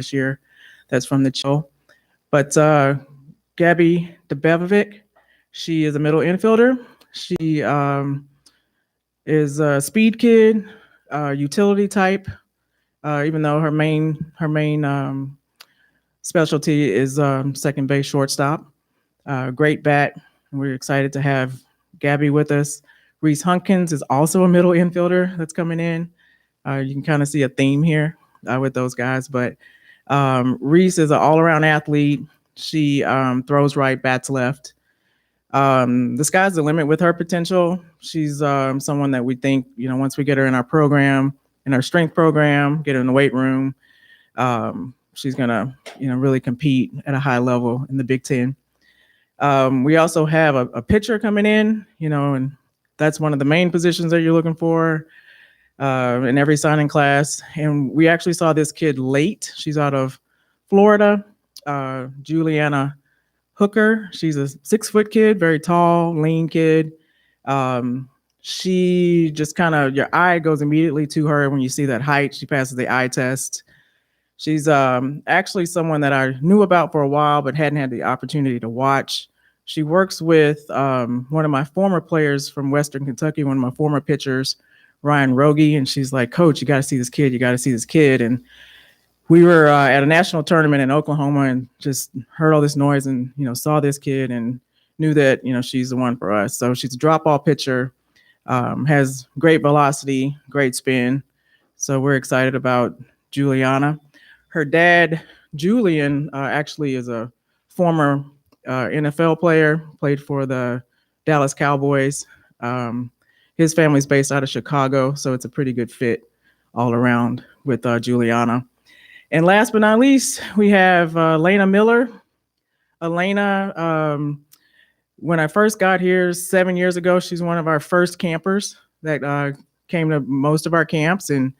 this year. That's from the chill. But Gabby Debevovic, she is a middle infielder. She is a speed kid, utility type. Even though her main specialty is second base shortstop. Great bat. We're excited to have Gabby with us. Reese Hunkins is also a middle infielder that's coming in. You can kind of see a theme here with those guys. But Reese is an all-around athlete. She throws right, bats left. The sky's the limit with her potential. She's someone that we think, once we get her in our program, in our strength program, get her in the weight room, she's gonna, really compete at a high level in the Big Ten. We also have a pitcher coming in, and that's one of the main positions that you're looking for in every signing class. And we actually saw this kid late. She's out of Florida, Juliana Hooker. She's a 6-foot kid, very tall, lean kid. She just your eye goes immediately to her when you see that height. She passes the eye test. She's actually someone that I knew about for a while, but hadn't had the opportunity to watch. She works with one of my former players from Western Kentucky, one of my former pitchers, Ryan Rogie, and she's like, "Coach, you got to see this kid. You got to see this kid." And we were at a national tournament in Oklahoma and just heard all this noise and, saw this kid and knew that, she's the one for us. So she's a drop ball pitcher, has great velocity, great spin. So we're excited about Juliana. Her dad, Julian, actually is a former NFL player, played for the Dallas Cowboys. His family's based out of Chicago, so it's a pretty good fit all around with Juliana. And last but not least, we have Elena Miller. Elena, when I first got here 7 years ago, she's one of our first campers that came to most of our camps. And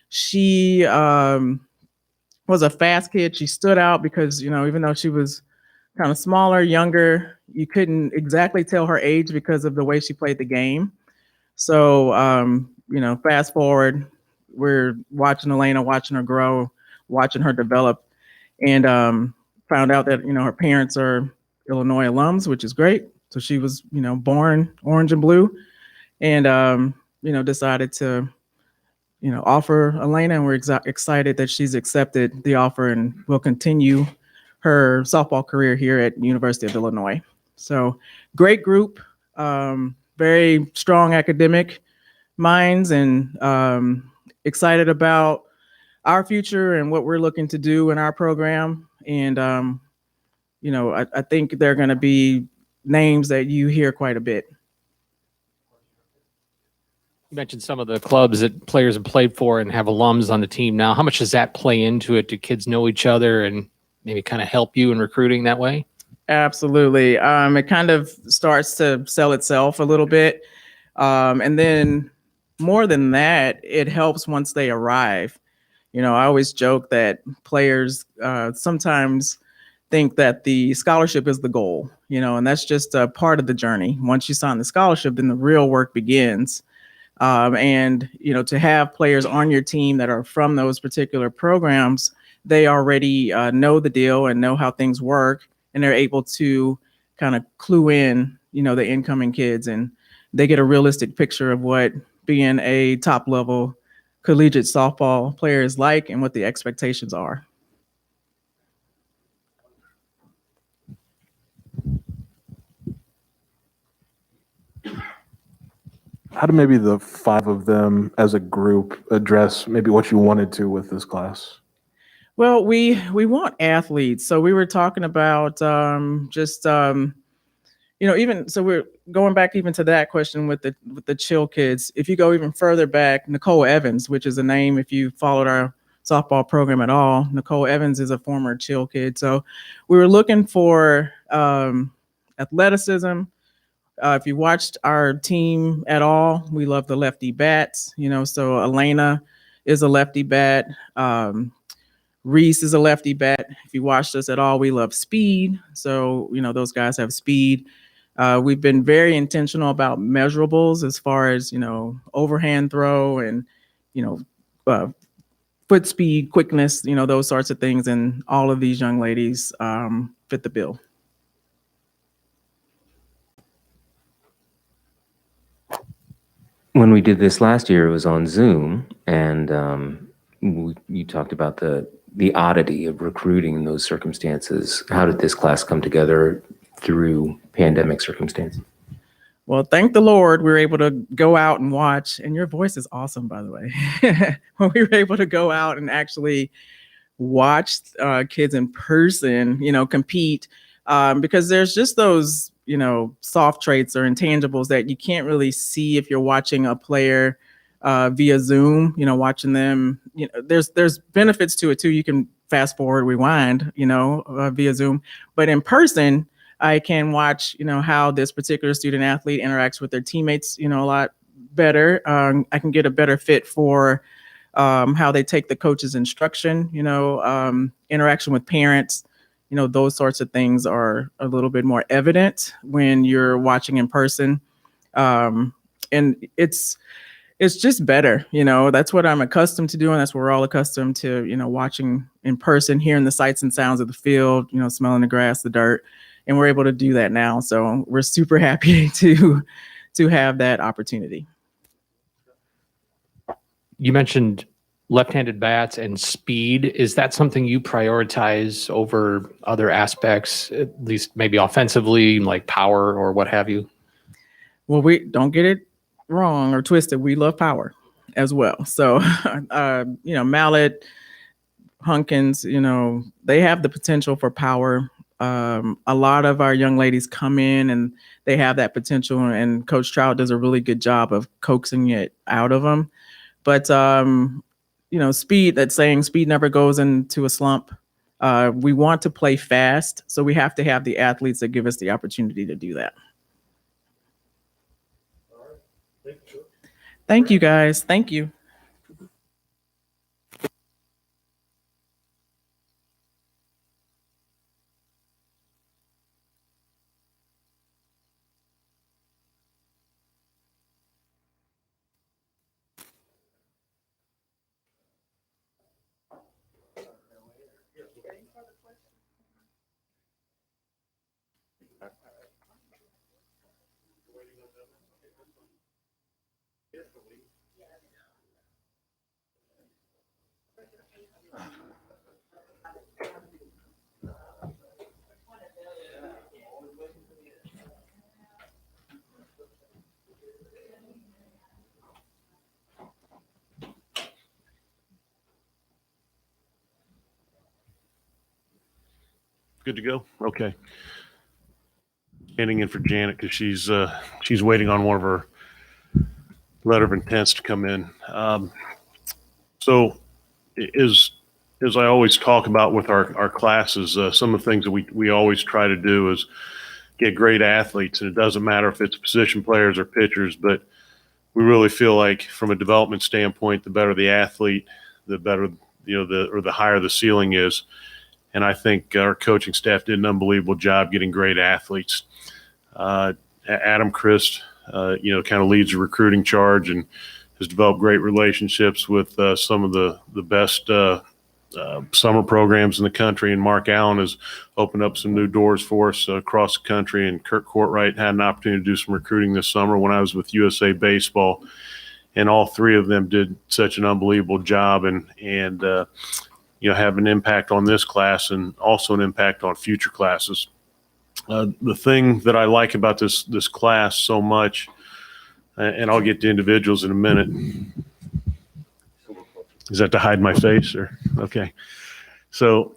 she was a fast kid. She stood out because, even though she was kind of smaller, younger, you couldn't exactly tell her age because of the way she played the game. So, fast forward, we're watching Elena, watching her grow, watching her develop, and found out that her parents are Illinois alums, which is great. So she was born orange and blue, and decided to offer Elena, and we're excited that she's accepted the offer and will continue her softball career here at University of Illinois. So great group, very strong academic minds, and excited about our future and what we're looking to do in our program. And, I think they're going to be names that you hear quite a bit. You mentioned some of the clubs that players have played for and have alums on the team now. How much does that play into it? Do kids know each other and maybe kind of help you in recruiting that way? Absolutely. It kind of starts to sell itself a little bit. And then more than that, it helps once they arrive. I always joke that players sometimes think that the scholarship is the goal, and that's just a part of the journey. Once you sign the scholarship, then the real work begins. And, to have players on your team that are from those particular programs, they already know the deal and know how things work, and they're able to kind of clue in, the incoming kids, and they get a realistic picture of what being a top level collegiate softball player is like and what the expectations are. How do maybe the 5 of them as a group address maybe what you wanted to with this class? Well, we want athletes. So we were talking about even so we're going back even to that question with the chill kids. If you go even further back, Nicole Evans, which is a name if you followed our softball program at all, Nicole Evans is a former chill kid. So we were looking for athleticism. If you watched our team at all, we love the lefty bats. So Elena is a lefty bat. Reese is a lefty bat. If you watched us at all, we love speed. So, those guys have speed. We've been very intentional about measurables as far as, overhand throw and, foot speed, quickness, those sorts of things. And all of these young ladies fit the bill. When we did this last year, it was on Zoom, and you talked about the oddity of recruiting in those circumstances. How did this class come together through pandemic circumstances? Well, thank the Lord, we were able to go out and watch. And your voice is awesome, by the way. When we were able to go out and actually watch kids in person, compete, because there's just those, soft traits or intangibles that you can't really see if you're watching a player via Zoom, watching them. There's benefits to it too. You can fast forward, rewind, via Zoom, but in person, I can watch, how this particular student athlete interacts with their teammates, a lot better. I can get a better fit for how they take the coach's instruction, interaction with parents, those sorts of things are a little bit more evident when you're watching in person. And it's just better, that's what I'm accustomed to doing. That's what we're all accustomed to, watching in person, hearing the sights and sounds of the field, smelling the grass, the dirt, and we're able to do that now. So we're super happy to have that opportunity. You mentioned left-handed bats and speed. Is that something you prioritize over other aspects, at least maybe offensively, like power or what have you? Well, we don't get it wrong or twisted. We love power as well. So, Mallet, Hunkins, they have the potential for power. A lot of our young ladies come in and they have that potential, and Coach Trout does a really good job of coaxing it out of them. But, speed, that saying, speed never goes into a slump. We want to play fast, so we have to have the athletes that give us the opportunity to do that. Thank you, guys. Thank you. Good to go. Okay. Standing in for Janet because she's waiting on one of her letter of intents to come in. So as I always talk about with our classes, some of the things that we always try to do is get great athletes, and it doesn't matter if it's position players or pitchers, but we really feel like from a development standpoint, the better the athlete, the better, the higher the ceiling is. And I think our coaching staff did an unbelievable job getting great athletes. Adam Christ, kind of leads the recruiting charge and has developed great relationships with some of the best summer programs in the country. And Mark Allen has opened up some new doors for us across the country. And Kirk Courtwright had an opportunity to do some recruiting this summer when I was with USA Baseball. And all three of them did such an unbelievable job and have an impact on this class and also an impact on future classes. The thing that I like about this class so much, and I'll get to individuals in a minute. Is that to hide my face or? Okay. So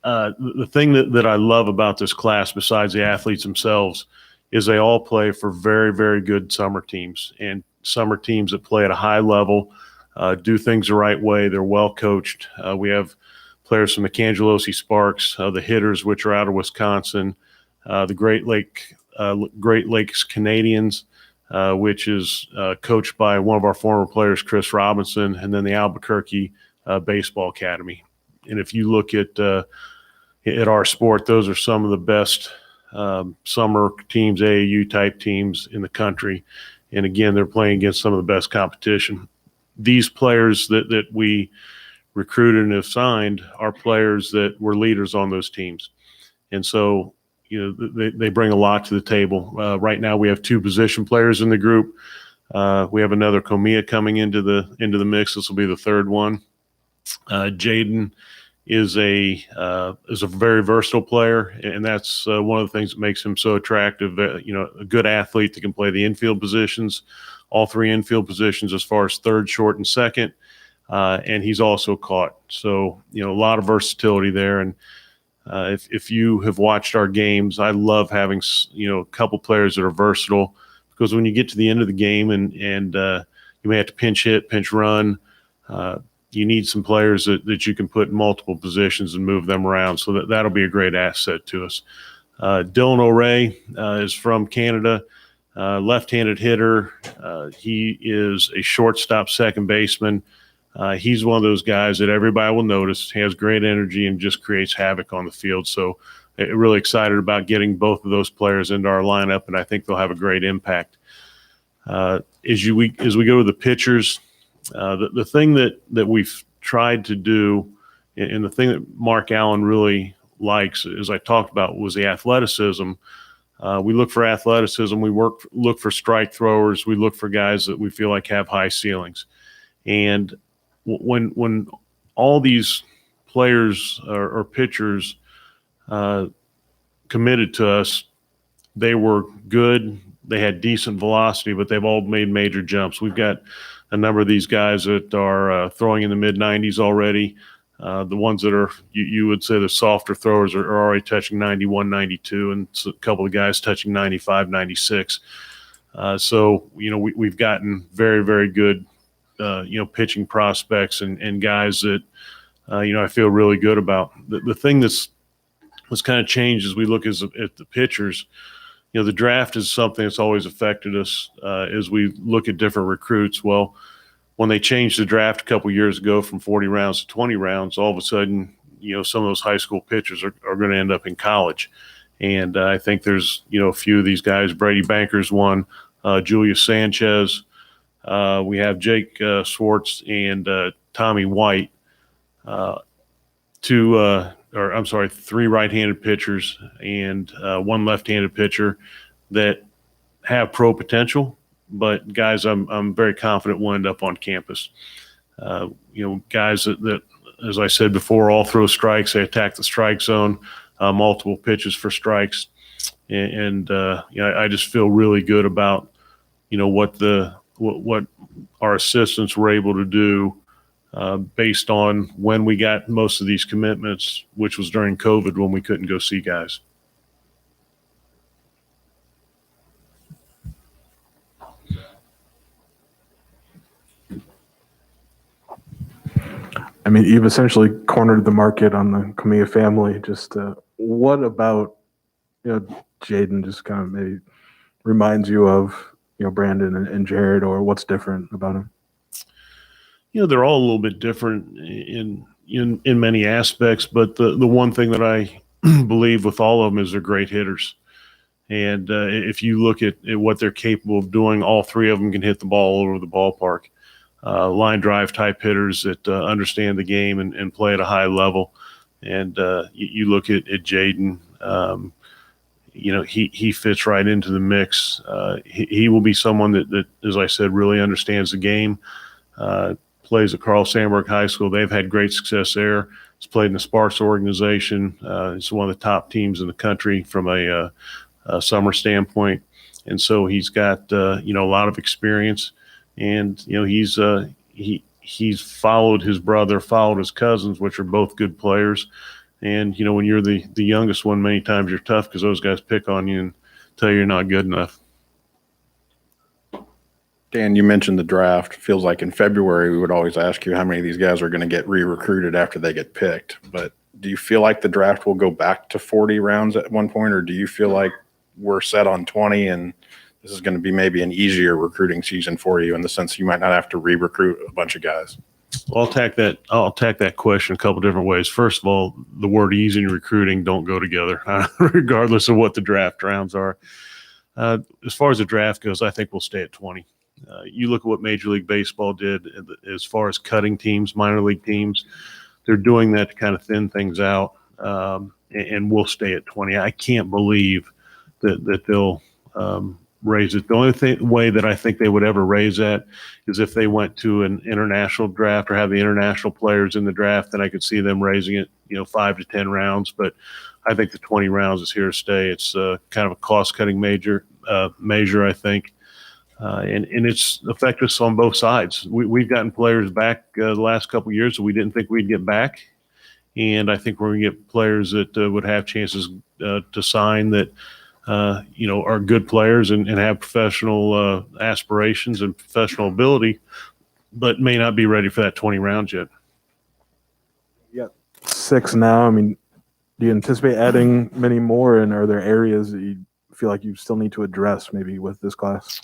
the thing that I love about this class, besides the athletes themselves, is they all play for very, very good summer teams, and summer teams that play at a high level, do things the right way. They're well coached. We have players from the Cangelosi Sparks, the hitters, which are out of Wisconsin, the Great Lakes Canadians, which is coached by one of our former players, Chris Robinson, and then the Albuquerque Baseball Academy. And if you look at our sport, those are some of the best summer teams, AAU type teams in the country. And again, they're playing against some of the best competition. These players that we recruited and have signed are players that were leaders on those teams. And so, they bring a lot to the table. Right now we have 2 position players in the group. We have another Comia coming into the mix. This will be the 3rd one. Jaden is a very versatile player, and that's one of the things that makes him so attractive. A good athlete that can play the infield positions, all 3 infield positions as far as third, short, and second. And he's also caught. So, a lot of versatility there. And if you have watched our games, I love having, a couple players that are versatile, because when you get to the end of the game and you may have to pinch hit, pinch run, you need some players that you can put in multiple positions and move them around. So that'll be a great asset to us. Dylan O'Ray is from Canada, left-handed hitter. He is a shortstop, second baseman. He's one of those guys that everybody will notice. He has great energy and just creates havoc on the field. So really excited about getting both of those players into our lineup, and I think they'll have a great impact. As we go to the pitchers, the thing that we've tried to do, and the thing that Mark Allen really likes, as I talked about, was the athleticism. We look for athleticism. We look for strike throwers. We look for guys that we feel like have high ceilings. And when all these players or pitchers committed to us, they were good. They had decent velocity, but they've all made major jumps. We've got a number of these guys that are throwing in the mid-90s already. The ones that are, you would say the softer throwers are already touching 91, 92, and a couple of guys touching 95, 96. So, we've gotten very, very good, pitching prospects and guys that, I feel really good about. The thing that's kind of changed as we look at the pitchers, the draft is something that's always affected us as we look at different recruits. Well, when they changed the draft a couple years ago from 40 rounds to 20 rounds, all of a sudden, some of those high school pitchers are going to end up in college. And I think there's, a few of these guys. Brady Banker's one, Julius Sanchez. We have Jake Swartz and Tommy White, 3 right-handed pitchers and 1 left-handed pitcher that have pro potential, but guys I'm very confident will end up on campus. Guys that, as I said before, all throw strikes. They attack the strike zone, multiple pitches for strikes. And I just feel really good about, what our assistants were able to do based on when we got most of these commitments, which was during COVID when we couldn't go see guys. I mean, you've essentially cornered the market on the Camilla family. Just what about, Jaden just kind of maybe reminds you of, Brandon and Jared, or what's different about him? They're all a little bit different in many aspects, but the one thing that I believe with all of them is they're great hitters. And if you look at what they're capable of doing, all 3 of them can hit the ball all over the ballpark. Line drive type hitters that understand the game and play at a high level. And you look at Jaden, he fits right into the mix. He will be someone that, as I said, really understands the game. Plays at Carl Sandburg High School. They've had great success there. He's played in the Sparks organization. It's one of the top teams in the country from a summer standpoint. And so he's got, a lot of experience. And, he's followed his brother, followed his cousins, which are both good players. And, when you're the youngest one, many times you're tough because those guys pick on you and tell you you're not good enough. Dan, you mentioned the draft. Feels like in February we would always ask you how many of these guys are going to get re-recruited after they get picked. But do you feel like the draft will go back to 40 rounds at one point, or do you feel like we're set on 20 and this is going to be maybe an easier recruiting season for you in the sense you might not have to re-recruit a bunch of guys? Well, I'll attack that question a couple different ways. First of all, the word easy and recruiting don't go together, regardless of what the draft rounds are. As far as the draft goes, I think we'll stay at 20. You look at what Major League Baseball did as far as cutting teams, minor league teams. They're doing that to kind of thin things out, and we'll stay at 20. I can't believe that they'll raise it. The only way that I think they would ever raise that is if they went to an international draft or have the international players in the draft, then I could see them raising it, 5 to 10 rounds. But I think the 20 rounds is here to stay. It's kind of a cost-cutting measure, I think. And it's affected us on both sides. We've gotten players back the last couple of years that we didn't think we'd get back. And I think we're going to get players that would have chances to sign that, are good players and have professional aspirations and professional ability, but may not be ready for that 20 rounds yet. Yeah, 6 now. I mean, do you anticipate adding many more, and are there areas that you feel like you still need to address maybe with this class?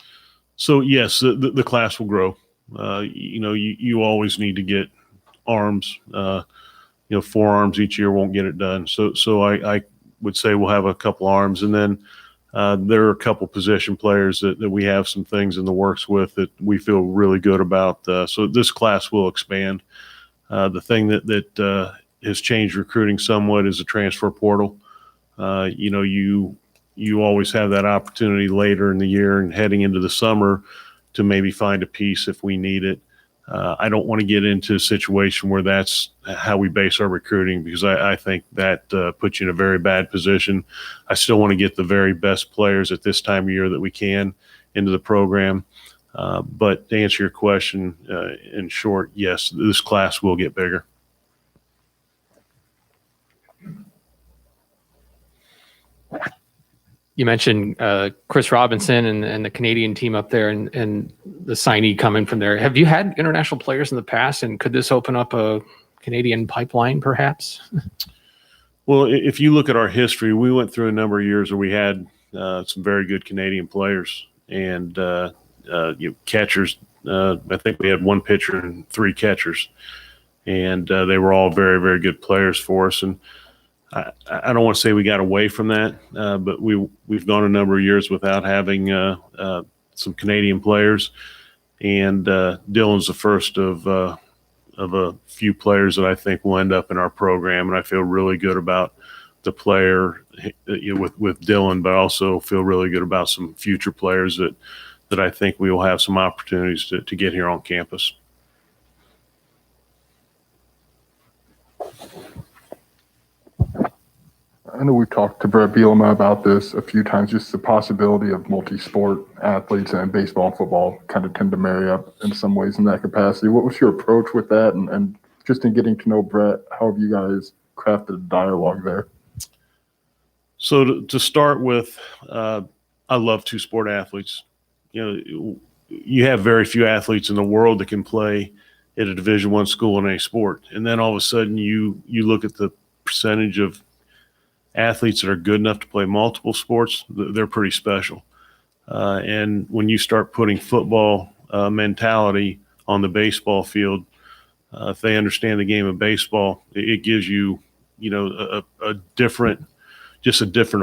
So yes, the class will grow. You always need to get arms. 4 arms each year won't get it done. So I would say we'll have a couple arms, and then there are a couple position players that we have some things in the works with that we feel really good about. So this class will expand. The thing that has changed recruiting somewhat is the transfer portal. You always have that opportunity later in the year and heading into the summer to maybe find a piece if we need it. I don't want to get into a situation where that's how we base our recruiting, because I think that puts you in a very bad position. I still want to get the very best players at this time of year that we can into the program. But to answer your question, in short, yes, this class will get bigger. You mentioned Chris Robinson and the Canadian team up there and the signee coming from there. Have you had international players in the past, and could this open up a Canadian pipeline perhaps? Well, if you look at our history, we went through a number of years where we had some very good Canadian players and catchers. I think we had 1 pitcher and 3 catchers, and they were all very, very good players for us. And I don't want to say we got away from that, but we've gone a number of years without having some Canadian players, and Dylan's the first of a few players that I think will end up in our program, and I feel really good about the player with Dylan, but I also feel really good about some future players that I think we will have some opportunities to get here on campus. I know we've talked to Brett Bielema about this a few times, just the possibility of multi-sport athletes, and baseball and football kind of tend to marry up in some ways in that capacity. What was your approach with that? And just in getting to know Brett, how have you guys crafted a dialogue there? So to start with, I love 2-sport athletes. You have very few athletes in the world that can play at a Division I school in any sport. And then all of a sudden you look at the percentage of athletes that are good enough to play multiple sports, they're pretty special. And when you start putting football mentality on the baseball field, if they understand the game of baseball, it gives you, a different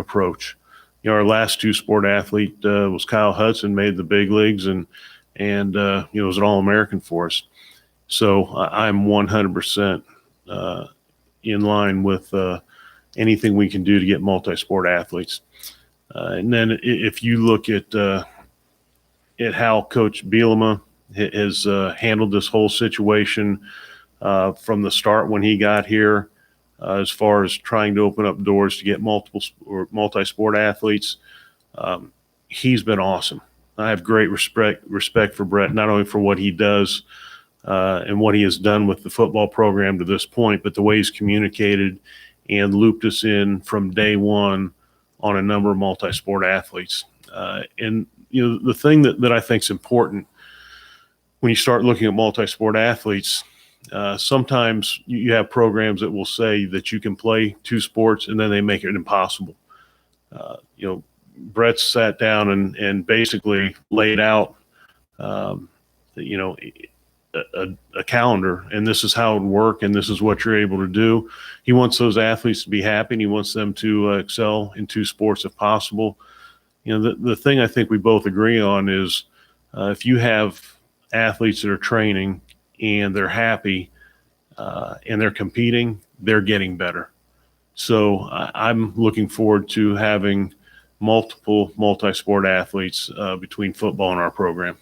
approach. Our last 2-sport athlete was Kyle Hudson, made the big leagues and was an All-American for us. So I'm 100% in line with anything we can do to get multi-sport athletes. And then if you look at how Coach Bielema has handled this whole situation from the start when he got here, as far as trying to open up doors to get multi-sport athletes, he's been awesome. I have great respect for Brett, not only for what he does and what he has done with the football program to this point, but the way he's communicated and looped us in from day one on a number of multi-sport athletes. And, the thing that I think is important when you start looking at multi-sport athletes, sometimes you have programs that will say that you can play 2 sports and then they make it impossible. Brett sat down and basically laid out, a calendar, and this is how it would work, and this is what you're able to do. He wants those athletes to be happy, and he wants them to excel in 2 sports if possible. The thing I think we both agree on is If you have athletes that are training and they're happy and they're competing, they're getting better. So I'm looking forward to having multiple multi-sport athletes between football and our program.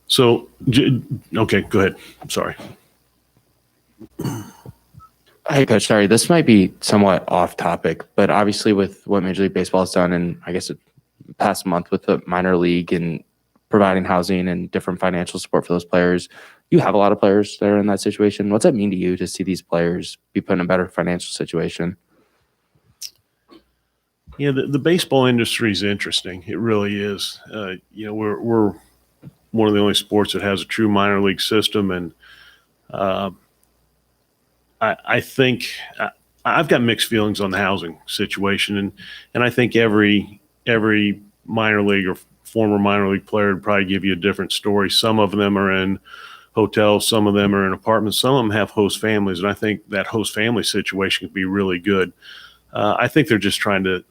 So, okay, go ahead. I'm sorry. Hey, Coach, sorry, this might be somewhat off topic, but obviously with what Major League Baseball has done in, I guess, the past month with the minor league and providing housing and different financial support for those players, you have a lot of players that are in that situation. What's that mean to you to see these players be put in a better financial situation? Yeah, the baseball industry is interesting. It really is. We're one of the only sports that has a true minor league system, and I think I've got mixed feelings on the housing situation, and I think every minor league or former minor league player would probably give you a different story. Some of them are in hotels, some of them are in apartments, some of them have host families, and I think that host family situation could be really good. I think they're just trying to,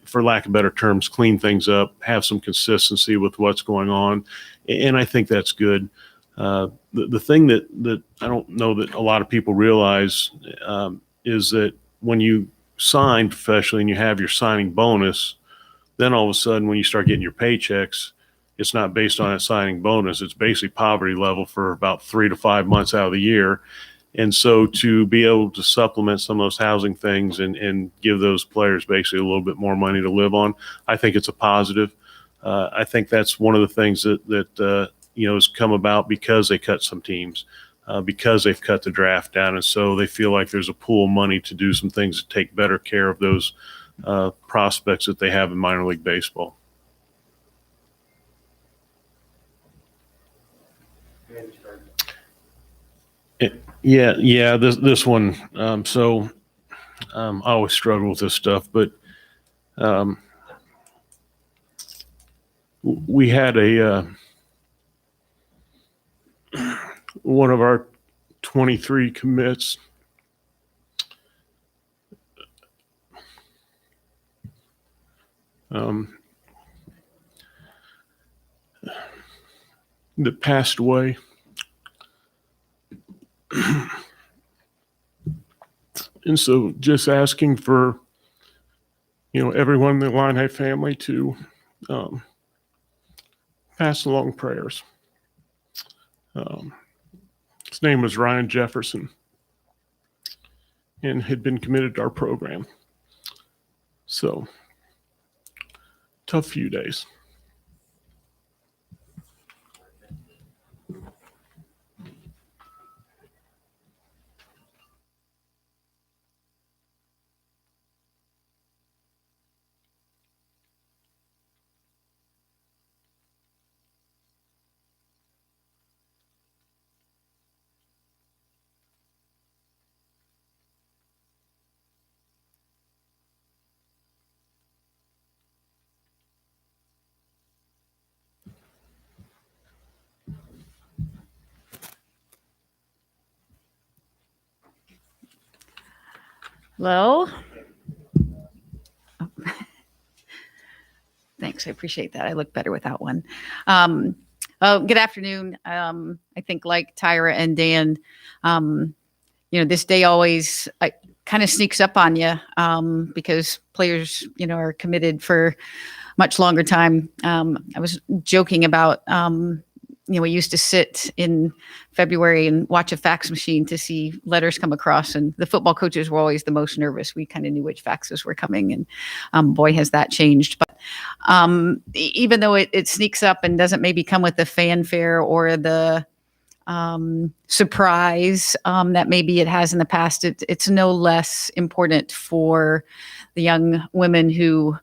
for lack of better terms, clean things up, have some consistency with what's going on, and I think that's good. The thing that I don't know that a lot of people realize is that when you sign professionally and you have your signing bonus, then all of a sudden when you start getting your paychecks, it's not based on that signing bonus. It's basically poverty level for about 3 to 5 months out of the year. And so to be able to supplement some of those housing things and give those players basically a little bit more money to live on, I think it's a positive. I think that's one of the things that has come about because they cut some teams, because they've cut the draft down. And so they feel like there's a pool of money to do some things to take better care of those prospects that they have in minor league baseball. Yeah. This one. I always struggle with this stuff, but we had one of our 23 commits that passed away. And so just asking for, everyone in the Illini family to pass along prayers. His name was Ryan Jefferson and had been committed to our program. So, tough few days. Hello. Oh. Thanks. I appreciate that. I look better without one. Good afternoon. I think like Tyra and Dan, this day always kind of sneaks up on you because players, are committed for much longer time. I was joking about, we used to sit in February and watch a fax machine to see letters come across, and the football coaches were always the most nervous. We kind of knew which faxes were coming, and boy, has that changed. But even though it sneaks up and doesn't maybe come with the fanfare or the surprise that maybe it has in the past, it's no less important for the young women who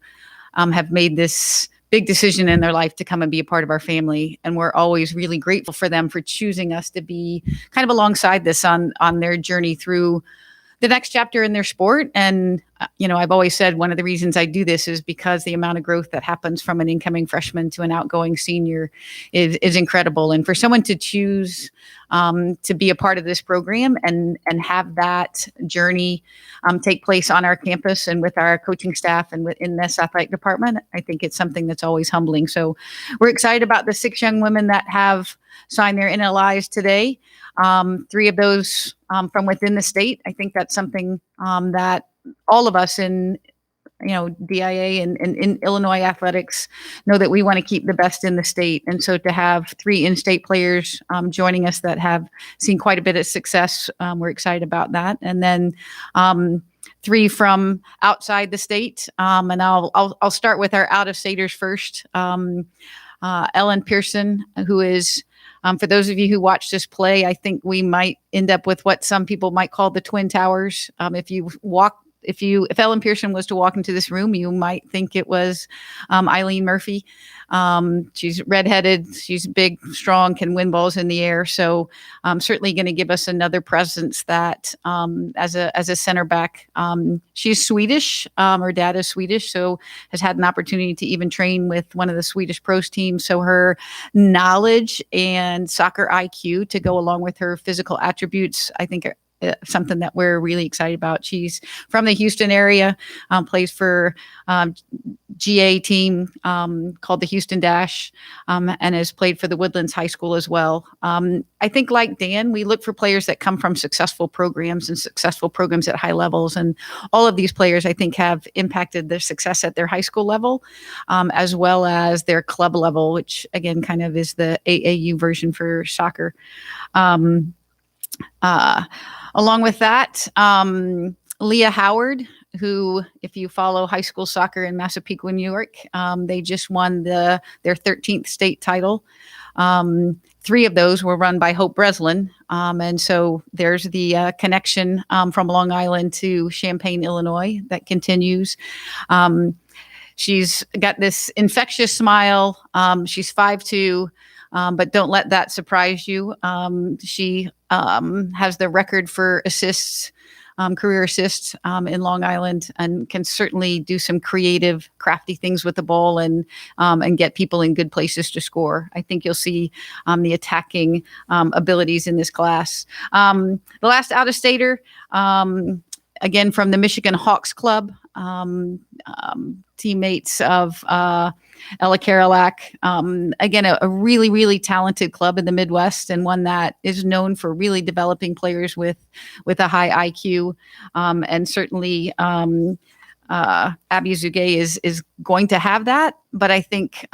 have made this big decision in their life to come and be a part of our family. And we're always really grateful for them for choosing us to be kind of alongside this on their journey through the next chapter in their sport. And, I've always said one of the reasons I do this is because the amount of growth that happens from an incoming freshman to an outgoing senior is incredible. And for someone to choose to be a part of this program and have that journey take place on our campus and with our coaching staff and within this athletic department, I think it's something that's always humbling. So we're excited about the 6 young women that have signed their NLIs today. 3 of those from within the state. I think that's something that all of us in DIA and in Illinois athletics know that we want to keep the best in the state. And so to have 3 in-state players joining us that have seen quite a bit of success, we're excited about that. And then 3 from outside the state. And I'll start with our out-of-staters first. Ellen Pearson, who is for those of you who watched this play, I think we might end up with what some people might call the Twin Towers. If Ellen Pearson was to walk into this room, you might think it was Eileen Murphy. She's redheaded. She's big, strong, can win balls in the air. So certainly going to give us another presence that as a center back. She's Swedish. Her dad is Swedish, so has had an opportunity to even train with one of the Swedish pros teams. So her knowledge and soccer IQ to go along with her physical attributes, I think, are something that we're really excited about. She's from the Houston area, plays for GA team called the Houston Dash, and has played for the Woodlands High School as well. I think like Dan, we look for players that come from successful programs and successful programs at high levels. And all of these players, I think, have impacted their success at their high school level, as well as their club level, which again, kind of is the AAU version for soccer. Along with that, Leah Howard, who, if you follow high school soccer in Massapequa, New York, they just won their 13th state title. 3 of those were run by Hope Breslin. And so there's the connection from Long Island to Champaign, Illinois, that continues. She's got this infectious smile. She's 5'2". But don't let that surprise you. She has the record for assists, career assists in Long Island, and can certainly do some creative, crafty things with the ball and get people in good places to score. I think you'll see the attacking abilities in this class. The last out-of-stater, again, from the Michigan Hawks Club, teammates of Ella Karolak. Again, a really, really talented club in the Midwest, and one that is known for really developing players with a high IQ. And certainly Abby Zugay is going to have that. But I think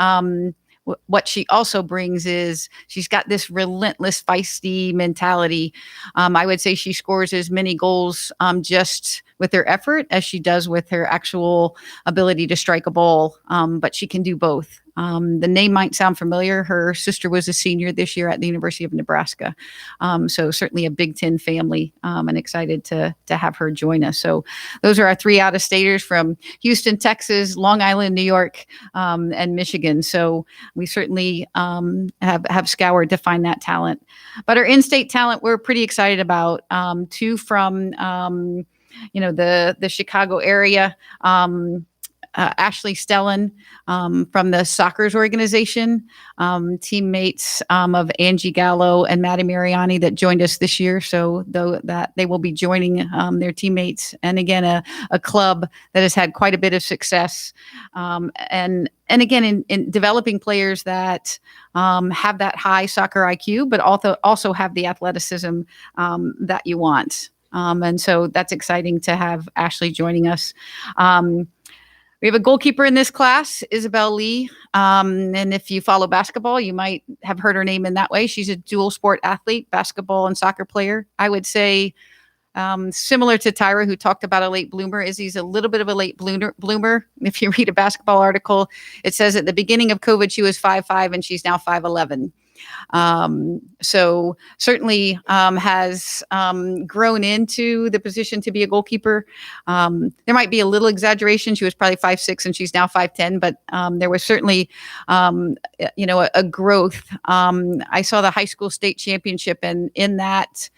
what she also brings is she's got this relentless, feisty mentality. I would say she scores as many goals just with her effort as she does with her actual ability to strike a ball. But she can do both. The name might sound familiar. Her sister was a senior this year at the University of Nebraska. So certainly a Big Ten family, and excited to have her join us. So those are our 3 out-of-staters from Houston, Texas, Long Island, New York, and Michigan. So we certainly have scoured to find that talent. But our in-state talent, we're pretty excited about. 2 from the Chicago area. Ashley Stellan from the Soccers organization, teammates of Angie Gallo and Maddie Mariani that joined us this year. So though that they will be joining their teammates, and again a club that has had quite a bit of success, and again in developing players that have that high soccer IQ, but also have the athleticism that you want. And so that's exciting to have Ashley joining us. We have a goalkeeper in this class, Isabel Lee. And if you follow basketball, you might have heard her name in that way. She's a dual sport athlete, basketball and soccer player. I would say similar to Tyra, who talked about a late bloomer, Izzy's a little bit of a late bloomer. If you read a basketball article, it says at the beginning of COVID, she was 5'5", and she's now 5'11". So certainly has grown into the position to be a goalkeeper. There might be a little exaggeration. She was probably 5'6", and she's now 5'10", but there was certainly a growth. I saw the high school state championship, and in that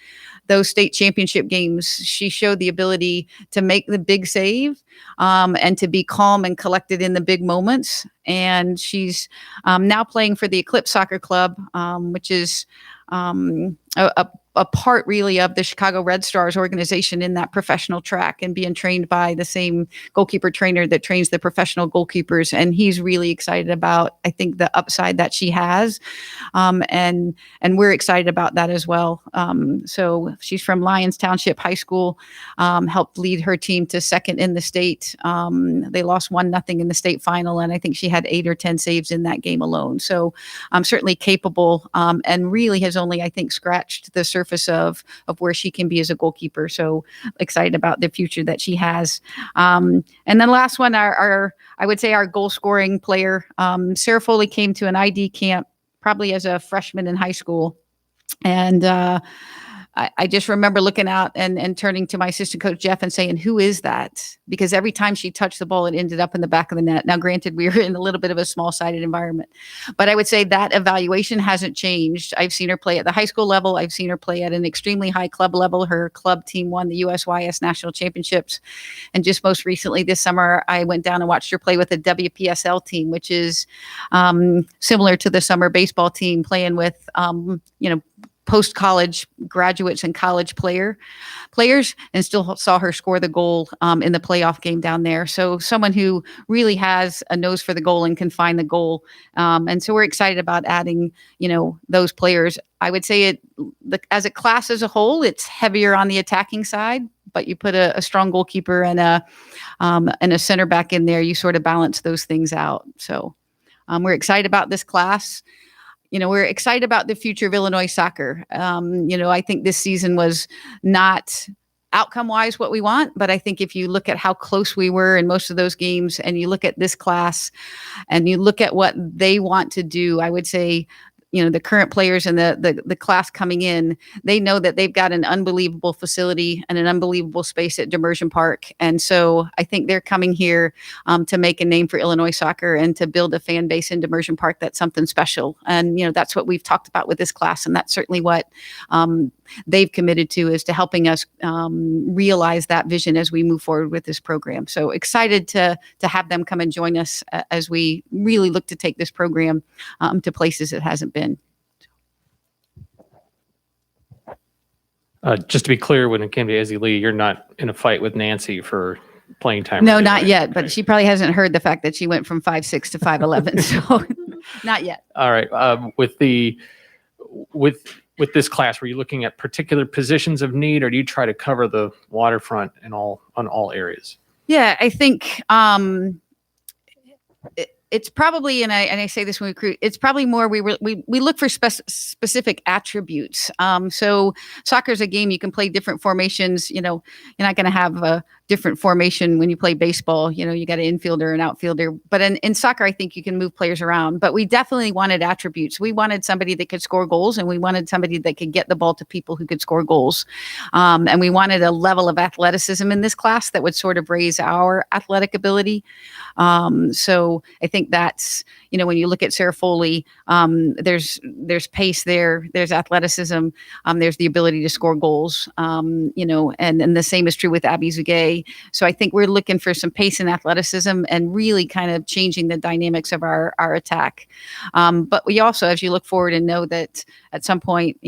those state championship games, she showed the ability to make the big save, and to be calm and collected in the big moments. And she's now playing for the Eclipse Soccer Club, which is a part really of the Chicago Red Stars organization in that professional track, and being trained by the same goalkeeper trainer that trains the professional goalkeepers. And he's really excited about, I think, the upside that she has. And we're excited about that as well. So she's from Lyons Township High School, helped lead her team to second in the state. They lost 1-0 in the state final, and I think she had 8 or 10 saves in that game alone. So certainly capable, and really has only, I think, scratched the surface of where she can be as a goalkeeper. So excited about the future that she has. And then last one, I would say our goal scoring player, Sarah Foley, came to an ID camp probably as a freshman in high school. And I just remember looking out and turning to my assistant coach, Jeff, and saying, who is that? Because every time she touched the ball, it ended up in the back of the net. Now, granted, we were in a little bit of a small-sided environment, but I would say that evaluation hasn't changed. I've seen her play at the high school level. I've seen her play at an extremely high club level. Her club team won the USYS National Championships. And just most recently this summer, I went down and watched her play with the WPSL team, which is similar to the summer baseball team, playing with, post-college graduates and college players, and still saw her score the goal in the playoff game down there. So someone who really has a nose for the goal and can find the goal. And so we're excited about adding, those players. I would say as a class as a whole, it's heavier on the attacking side, but you put a strong goalkeeper and a center back in there, you sort of balance those things out. So we're excited about this class. We're excited about the future of Illinois soccer. I think this season was not outcome-wise what we want, but I think if you look at how close we were in most of those games, and you look at this class and you look at what they want to do, I would say, the current players and the class coming in, they know that they've got an unbelievable facility and an unbelievable space at Demersion Park. And so I think they're coming here to make a name for Illinois soccer and to build a fan base in Demersion Park that's something special. And, that's what we've talked about with this class. And that's certainly what they've committed to, is to helping us realize that vision as we move forward with this program. So excited to have them come and join us as we really look to take this program to places it hasn't been. Just to be clear, when it came to Izzy Lee, you're not in a fight with Nancy for playing time. No, not yet. But she probably hasn't heard the fact that she went from 5'6" to 5'11". So not yet. All right. With this class, were you looking at particular positions of need, or do you try to cover the waterfront on all areas? Yeah, I think it's probably, and I say this when we recruit, it's probably more we look for specific attributes. So soccer is a game you can play different formations. You're not going to have a different formation when you play baseball. You got an infielder and outfielder. But in soccer, I think you can move players around. But we definitely wanted attributes. We wanted somebody that could score goals, and we wanted somebody that could get the ball to people who could score goals. And we wanted a level of athleticism in this class that would sort of raise our athletic ability. So I think that's, when you look at Sarah Foley, there's pace there, there's athleticism, there's the ability to score goals, and the same is true with Abby Zugay. So I think we're looking for some pace and athleticism and really kind of changing the dynamics of our attack. But we also, as you look forward and know that at some point,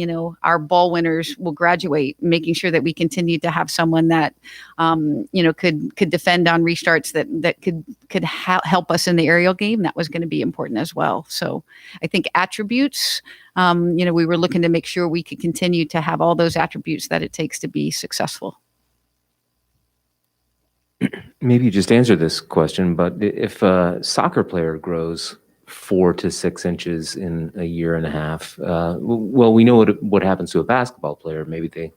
our ball winners will graduate, making sure that we continue to have someone that, could defend on restarts, that could help us in the aerial game. That was going to be important as well. So I think attributes, we were looking to make sure we could continue to have all those attributes that it takes to be successful. Maybe you just answered this question, but if a soccer player grows 4 to 6 inches in a year and a half, well, we know what happens to a basketball player. Maybe they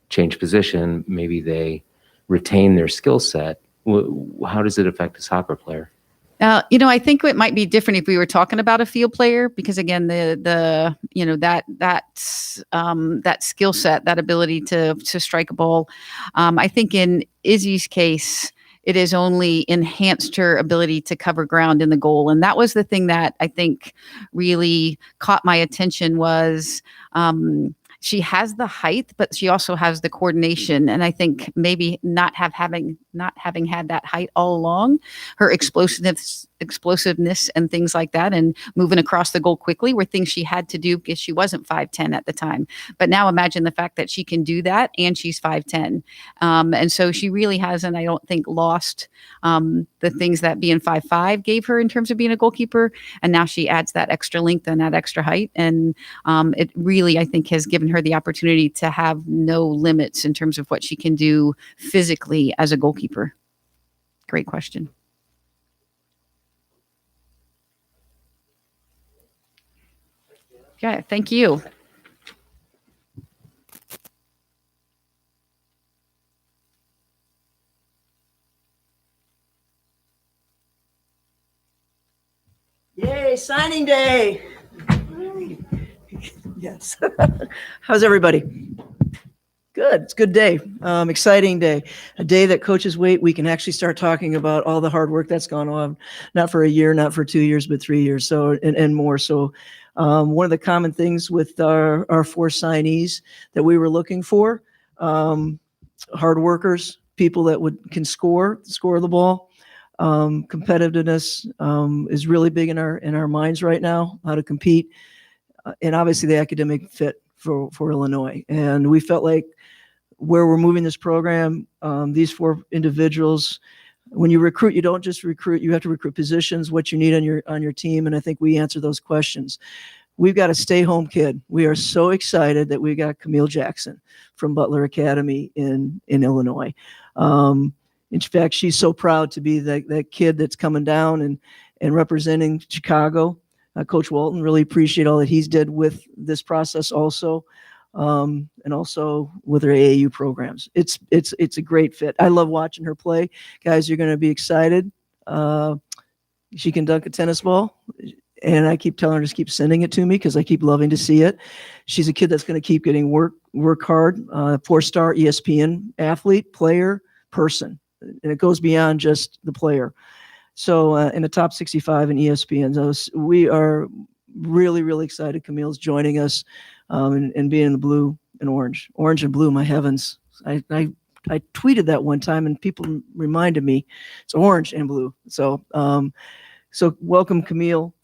change position, maybe they retain their skill set. How does it affect a soccer player? I think it might be different if we were talking about a field player, because again, that skill set, that ability to strike a ball. I think in Izzy's case, it has only enhanced her ability to cover ground in the goal. And that was the thing that I think really caught my attention was, she has the height, but she also has the coordination. And I think maybe not having had that height all along, her explosiveness and things like that, and moving across the goal quickly were things she had to do because she wasn't 5'10" at the time. But now imagine the fact that she can do that and she's 5'10". And so she really hasn't, I don't think, lost the things that being 5'5" gave her in terms of being a goalkeeper. And now she adds that extra length and that extra height. And it really, I think, has given her the opportunity to have no limits in terms of what she can do physically as a goalkeeper. Great question. Yeah, thank you. Yay, signing day. Yes. How's everybody? Good. It's a good day. Exciting day. A day that coaches wait. We can actually start talking about all the hard work that's gone on, not for a year, not for 2 years, but 3 years. So, and more. So, one of the common things with our 4 signees that we were looking for, hard workers, people that can score the ball. Competitiveness is really big in our minds right now, how to compete, and obviously the academic fit for Illinois. And we felt like where we're moving this program, these 4 individuals, when you recruit, you don't just recruit, you have to recruit positions, what you need on your team. And I think we answer those questions. We've got a stay-home kid. We are so excited that we got Camille Jackson from Butler Academy in Illinois. In fact, she's so proud to be that kid that's coming down and representing Chicago. Coach Walton, really appreciate all that he's did with this process also, and also with her AAU programs. It's a great fit. I love watching her play. Guys, you're going to be excited. She can dunk a tennis ball, and I keep telling her to keep sending it to me because I keep loving to see it. She's a kid that's going to keep getting work hard. 4-star ESPN athlete, player, person. And it goes beyond just the player. So in the top 65 in ESPN, we are really, really excited. Camille's joining us and being in the blue and orange. Orange and blue, my heavens. I tweeted that one time and people reminded me it's orange and blue. So welcome, Camille.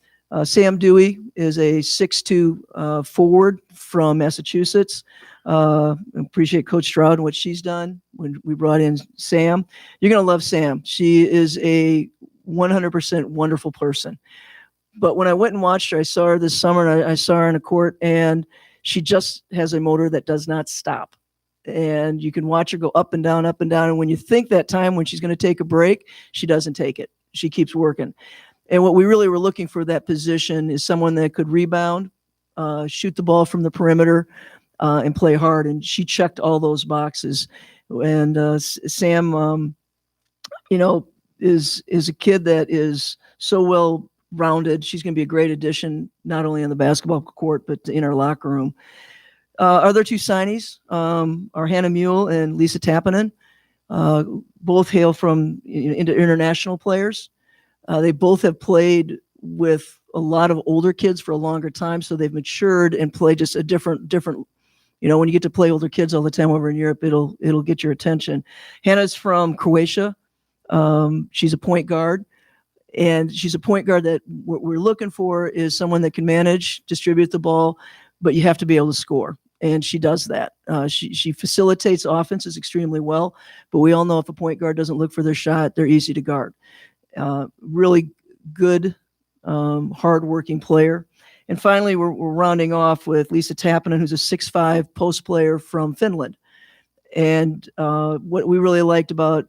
Sam Dewey is a 6'2" forward from Massachusetts. Appreciate Coach Stroud and what she's done when we brought in Sam. You're going to love Sam. She is a 100% wonderful person. But when I went and watched her, I saw her this summer, and I saw her in a court, and she just has a motor that does not stop. And you can watch her go up and down, up and down. And when you think that time when she's going to take a break, she doesn't take it. She keeps working. And what we really were looking for that position is someone that could rebound, shoot the ball from the perimeter, and play hard. And she checked all those boxes. And Sam, is a kid that is so well rounded. She's going to be a great addition, not only on the basketball court, but in our locker room. Other 2 signees are Hannah Mule and Lisa Tappinen. Both hail from international players. They both have played with a lot of older kids for a longer time, so they've matured and play just a different. When you get to play older kids all the time over in Europe, it'll get your attention. Hannah's from Croatia. She's a point guard, and she's a point guard that what we're looking for is someone that can manage, distribute the ball, but you have to be able to score. And she does that. She facilitates offenses extremely well, but we all know if a point guard doesn't look for their shot, they're easy to guard. Really good, hardworking player. And finally, we're rounding off with Lisa Tappinen, who's a 6'5" post player from Finland. And what we really liked about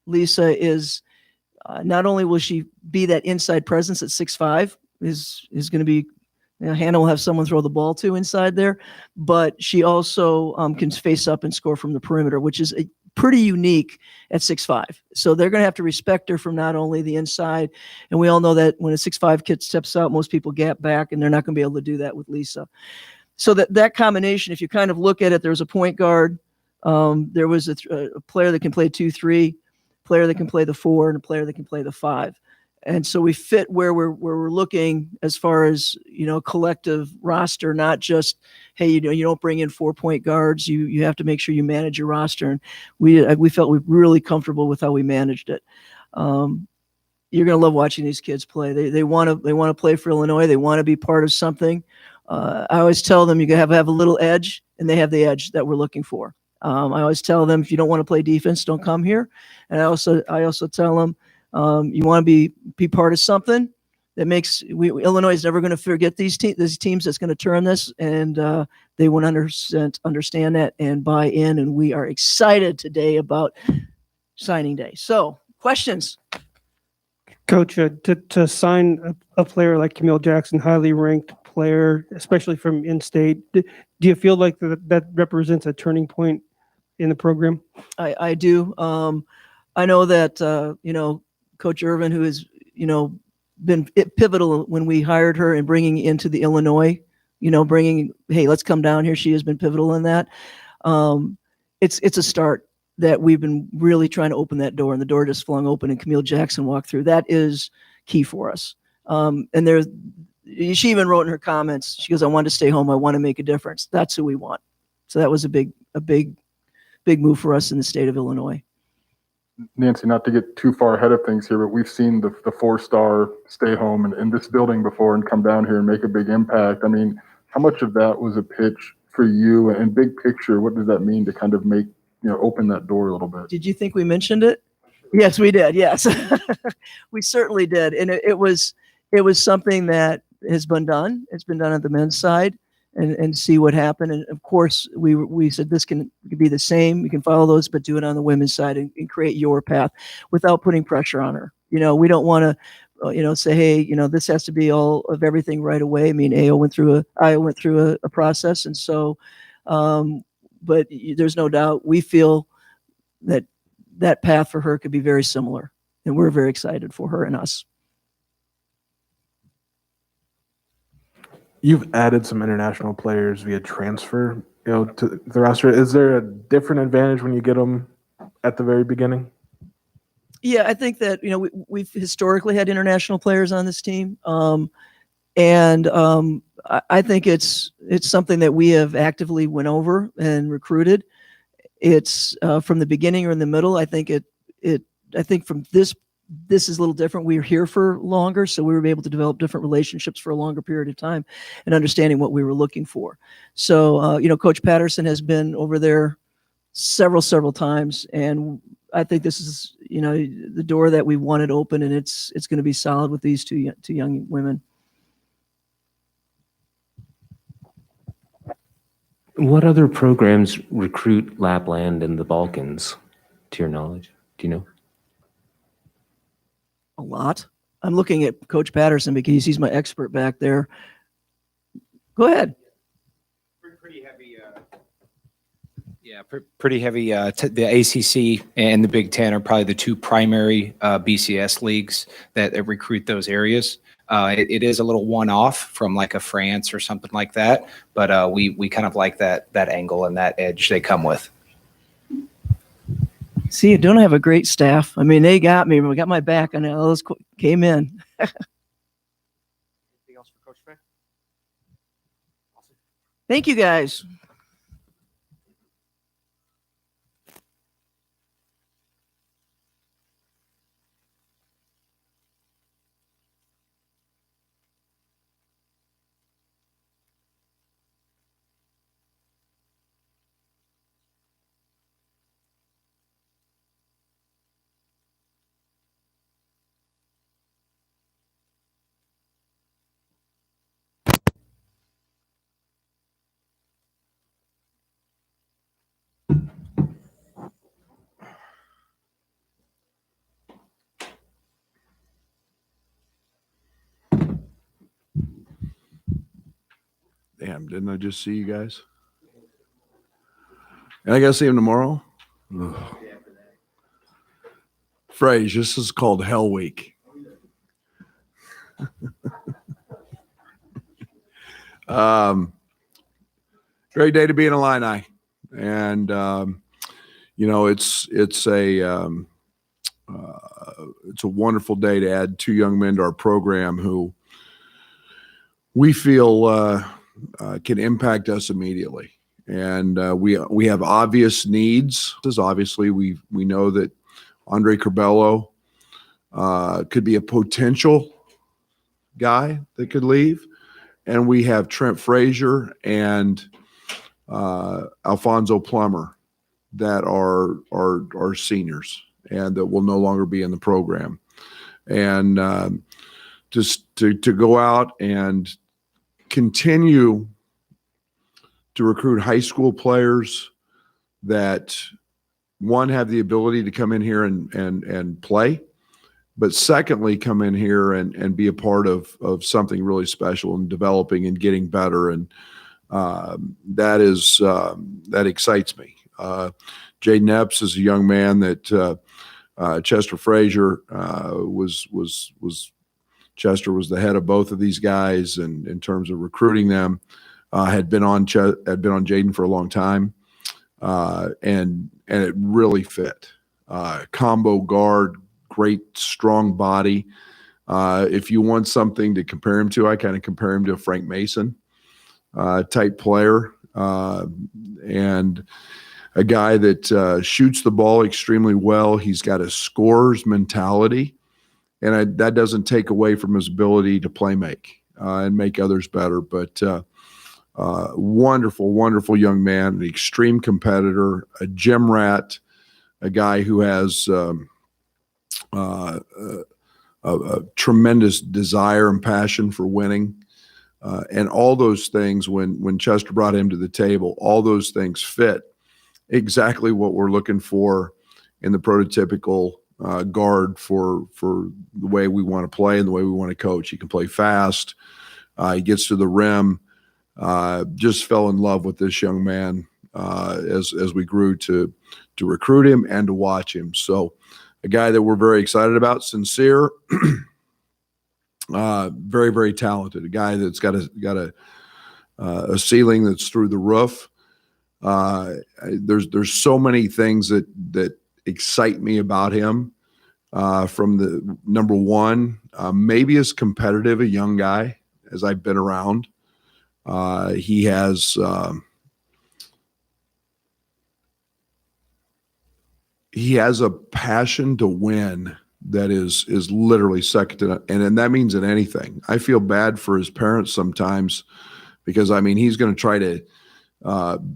Lisa is not only will she be that inside presence at 6'5", is going to be, Hannah will have someone throw the ball to inside there, but she also can face up and score from the perimeter, which is pretty unique at 6'5". So they're going to have to respect her from not only the inside, and we all know that when a 6'5" kid steps out, most people gap back, and they're not going to be able to do that with Lisa. So that combination, if you kind of look at it, there's a point guard, there was a player that can play 2-3, player that can play the 4, and a player that can play the 5. And so we fit where we're looking as far as, collective roster, not just, hey, you don't bring in 4-point guards. You have to make sure you manage your roster. And we felt we were really comfortable with how we managed it. You're going to love watching these kids play. They want to play for Illinois. They want to be part of something. I always tell them you have a little edge, and they have the edge that we're looking for. I always tell them, if you don't want to play defense, don't come here. And I also tell them, you want to be part of something that makes Illinois is never going to forget these teams that's going to turn this, and they 100% understand that and buy in. And we are excited today about signing day. So, questions? Coach, to sign a player like Camille Jackson, highly ranked player, especially from in-state, do you feel like that represents a turning point in the program? I do. I know that, Coach Irvin, who has, been pivotal when we hired her and bringing into the Illinois, hey, let's come down here. She has been pivotal in that. It's a start that we've been really trying to open that door, and the door just flung open and Camille Jackson walked through. That is key for us. And she even wrote in her comments, she goes, I want to stay home. I want to make a difference. That's who we want. So that was a big move for us in the state of Illinois. Nancy, not to get too far ahead of things here, but we've seen the 4-star stay home in this building before and come down here and make a big impact. I mean, how much of that was a pitch for you? And big picture, what does that mean to kind of make, open that door a little bit? Did you think we mentioned it? Yes, we did. Yes, we certainly did. And it was something that has been done. It's been done on the men's side, and see what happened. And of course, we said this can be the same. We can follow those, but do it on the women's side and create your path without putting pressure on her. We don't want to, say, hey, this has to be all of everything right away. I mean, I went through a process, and so, but there's no doubt we feel that path for her could be very similar, and we're very excited for her and us. You've added some international players via transfer, to the roster. Is there a different advantage when you get them at the very beginning? Yeah, I think that, we've historically had international players on this team. And I think it's something that we have actively went over and recruited. It's from the beginning or in the middle. I think from this is a little different. We were here for longer, so we were able to develop different relationships for a longer period of time and understanding what we were looking for. So, Coach Patterson has been over there several times, and I think this is, the door that we wanted open, and it's going to be solid with these two young women. What other programs recruit Lapland and the Balkans, to your knowledge? Do you know? A lot. I'm looking at Coach Patterson because he's my expert back there. Go ahead. Pretty heavy. Pretty heavy. The ACC and the Big Ten are probably the two primary BCS leagues that recruit those areas. It is a little one-off from like a France or something like that, but we kind of like that angle and that edge they come with. See, I don't have a great staff. I mean, they got me. We got my back, and all those came in. Anything else for Coach Fay? Awesome. Thank you, guys. Damn, didn't I just see you guys? And I gotta see him tomorrow? Ugh. Phrase, this is called Hell Week. Great day to be in Illini. And, it's a it's a wonderful day to add two young men to our program who we feel can impact us immediately. And we have obvious needs. Obviously, we know that Andre Curbelo could be a potential guy that could leave. And we have Trent Frazier and Alfonso Plummer that are seniors and that will no longer be in the program. And just to go out and continue to recruit high school players that, one, have the ability to come in here and play, but secondly, come in here and be a part of something really special and developing and getting better. And that excites me. Jaden Epps is a young man that Chester Frazier Chester was the head of both of these guys, and in terms of recruiting them, had been on Jaden for a long time, and it really fit. Combo guard, great strong body. If you want something to compare him to, I kind of compare him to a Frank Mason type player, and a guy that shoots the ball extremely well. He's got a scorer's mentality, and that doesn't take away from his ability to play make and make others better. But wonderful, wonderful young man, an extreme competitor, a gym rat, a guy who has a tremendous desire and passion for winning. And all those things, when Chester brought him to the table, all those things fit exactly what we're looking for in the prototypical guard for the way we want to play and the way we want to coach. He can play fast. He gets to the rim. Just fell in love with this young man as we grew to recruit him and to watch him. So a guy that we're very excited about, sincere, very, very talented, a guy that's got a ceiling that's through the roof. There's so many things that excite me about him. From the number one, maybe as competitive a young guy as I've been around. He has a passion to win that is literally second to none. And that means in anything. I feel bad for his parents sometimes because, I mean, he's going to try to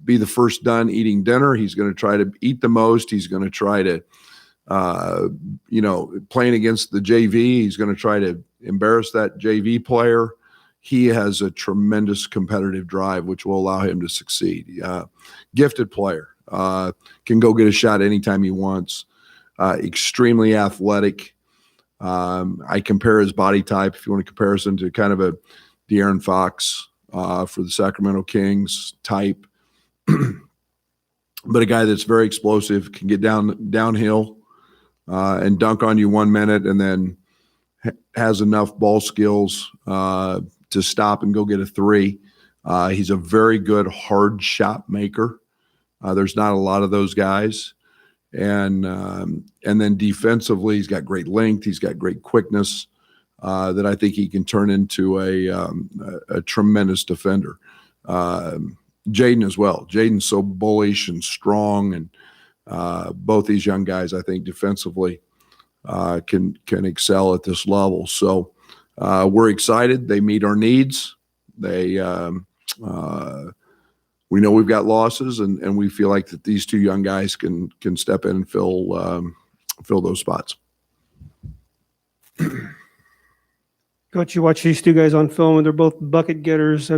be the first done eating dinner. He's going to try to eat the most. He's going to try to, playing against the JV, he's going to try to embarrass that JV player. He has a tremendous competitive drive, which will allow him to succeed. Gifted player, can go get a shot anytime he wants. Extremely athletic. I compare his body type, if you want to comparison, to kind of a De'Aaron Fox for the Sacramento Kings type. But a guy that's very explosive, can get downhill and dunk on you 1 minute, and then has enough ball skills to stop and go get a three. He's a very good hard shot maker. There's not a lot of those guys. And then defensively, he's got great length. He's got great quickness that I think he can turn into a tremendous defender. Jaden as well. Jaden's so bullish and strong, and both these young guys, I think, defensively can excel at this level. So we're excited. They meet our needs. We know we've got losses, and we feel like that these two young guys can step in and fill those spots. Coach, you watch these two guys on film, and they're both bucket getters.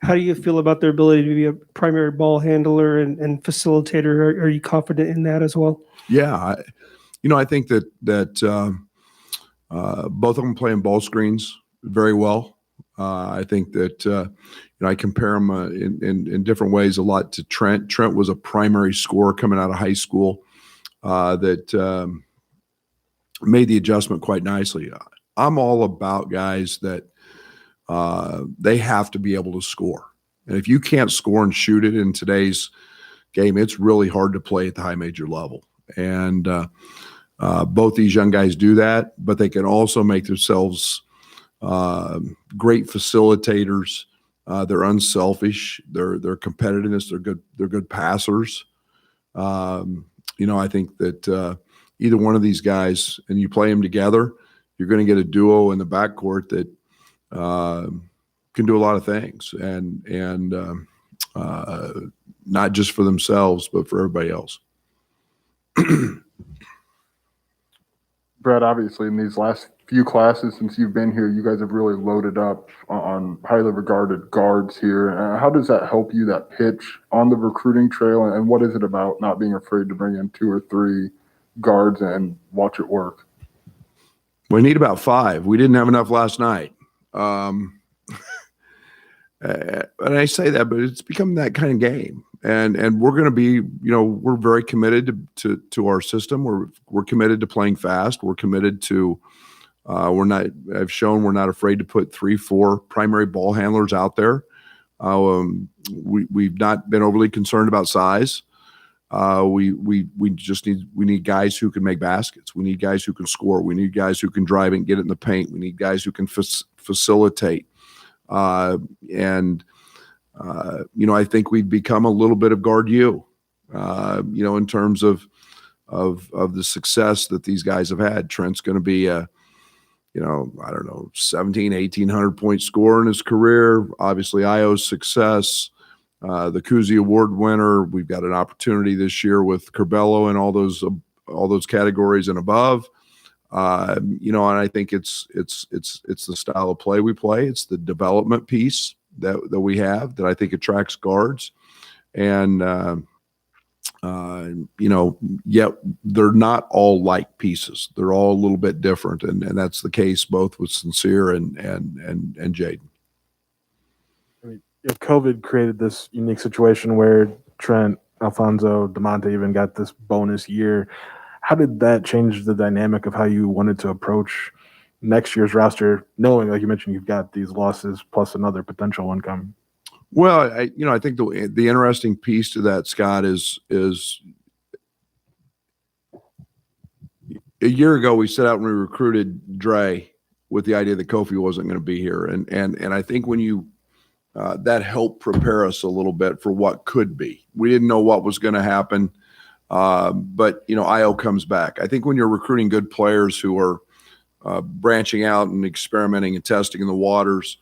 How do you feel about their ability to be a primary ball handler and facilitator? Are you confident in that as well? Yeah, I think that both of them play in ball screens very well. I think that I compare them in different ways a lot to Trent. Trent was a primary scorer coming out of high school that made the adjustment quite nicely. I'm all about guys that they have to be able to score. And if you can't score and shoot it in today's game, it's really hard to play at the high major level. And Both these young guys do that, but they can also make themselves great facilitators. They're unselfish. They're competitiveness. They're good passers. I think that either one of these guys, and you play them together, you're going to get a duo in the backcourt that can do a lot of things, and not just for themselves, but for everybody else. Brett, obviously in these last few classes since you've been here, you guys have really loaded up on highly regarded guards here. How does that help you, that pitch on the recruiting trail? And what is it about not being afraid to bring in 2 or 3 guards and watch it work? We need about 5. We didn't have enough last night. And I say that, but it's become that kind of game. And we're going to be, we're very committed to our system. We're committed to playing fast. We're committed to, I've shown we're not afraid to put 3, 4 primary ball handlers out there. We've not been overly concerned about size. We need guys who can make baskets. We need guys who can score. We need guys who can drive and get it in the paint. We need guys who can facilitate. I think we've become a little bit of guard you, in terms of the success that these guys have had. Trent's going to be a, 1,700 point scorer in his career. Obviously Io's success, the Cousy Award winner. We've got an opportunity this year with Curbelo and all those categories and above. And I think it's the style of play we play. It's the development piece that we have that I think attracts guards. And, yet they're not all like pieces. They're all a little bit different. And that's the case both with Sincere and Jaden. I mean, COVID created this unique situation where Trent, Alfonso, DeMonte even got this bonus year. How did that change the dynamic of how you wanted to approach next year's roster, knowing, like you mentioned, you've got these losses plus another potential one coming? Well, I think the interesting piece to that, Scott, is a year ago we set out and we recruited Dre with the idea that Kofi wasn't going to be here, and I think when you that helped prepare us a little bit for what could be. We didn't know what was going to happen. But Io comes back. I think when you're recruiting good players who are branching out and experimenting and testing in the waters,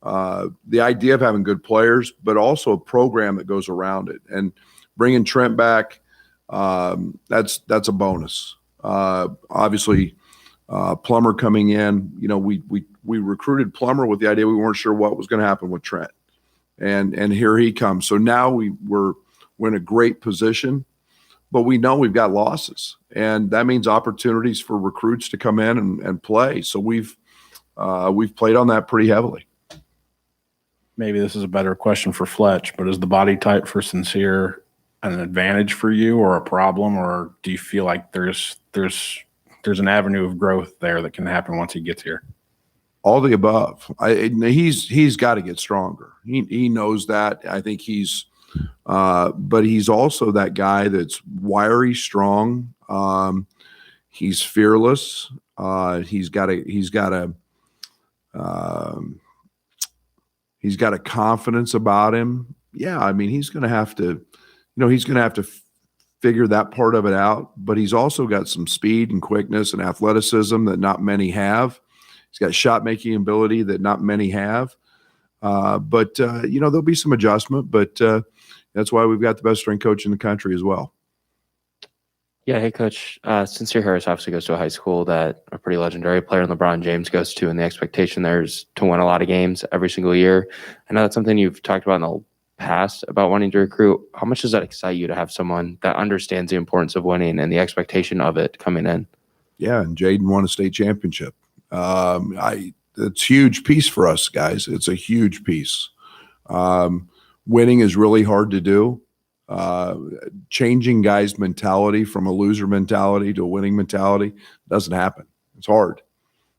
the idea of having good players, but also a program that goes around it, and bringing Trent back, that's a bonus. Obviously, Plummer coming in, we recruited Plummer with the idea we weren't sure what was going to happen with Trent, and here he comes. So now we're in a great position. But we know we've got losses, and that means opportunities for recruits to come in and play. So we've played on that pretty heavily. Maybe this is a better question for Fletch, but is the body type for Sincere an advantage for you or a problem, or do you feel like there's an avenue of growth there that can happen once he gets here? All the above. He's got to get stronger. He knows that. I think but he's also that guy that's wiry, strong. He's fearless. He's got a confidence about him. Yeah, I mean, he's going to have to, figure that part of it out. But he's also got some speed and quickness and athleticism that not many have. He's got shot making ability that not many have. But there'll be some adjustment, but that's why we've got the best strength coach in the country as well. Yeah, hey, Coach. Sincere Harris obviously goes to a high school that a pretty legendary player, LeBron James, goes to, and the expectation there is to win a lot of games every single year. I know that's something you've talked about in the past about wanting to recruit. How much does that excite you to have someone that understands the importance of winning and the expectation of it coming in? Yeah, and Jaden won a state championship. It's a huge piece for us, guys. It's a huge piece. Winning is really hard to do. Changing guys' mentality from a loser mentality to a winning mentality doesn't happen. It's hard.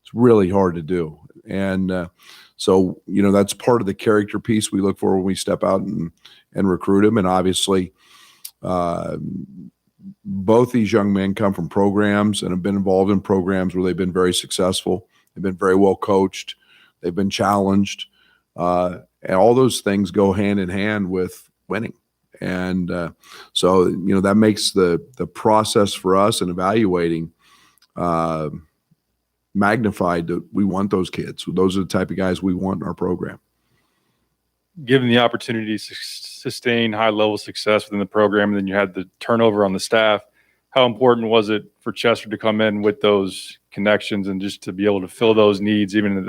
It's really hard to do. And so, that's part of the character piece we look for when we step out and recruit him. And obviously, both these young men come from programs and have been involved in programs where they've been very successful. They've been very well coached. They've been challenged. And all those things go hand in hand with winning. And so, that makes the process for us in evaluating magnified. That we want those kids. Those are the type of guys we want in our program. Given the opportunity to sustain high level success within the program, and then you had the turnover on the staff, how important was it for Chester to come in with those connections and just to be able to fill those needs, even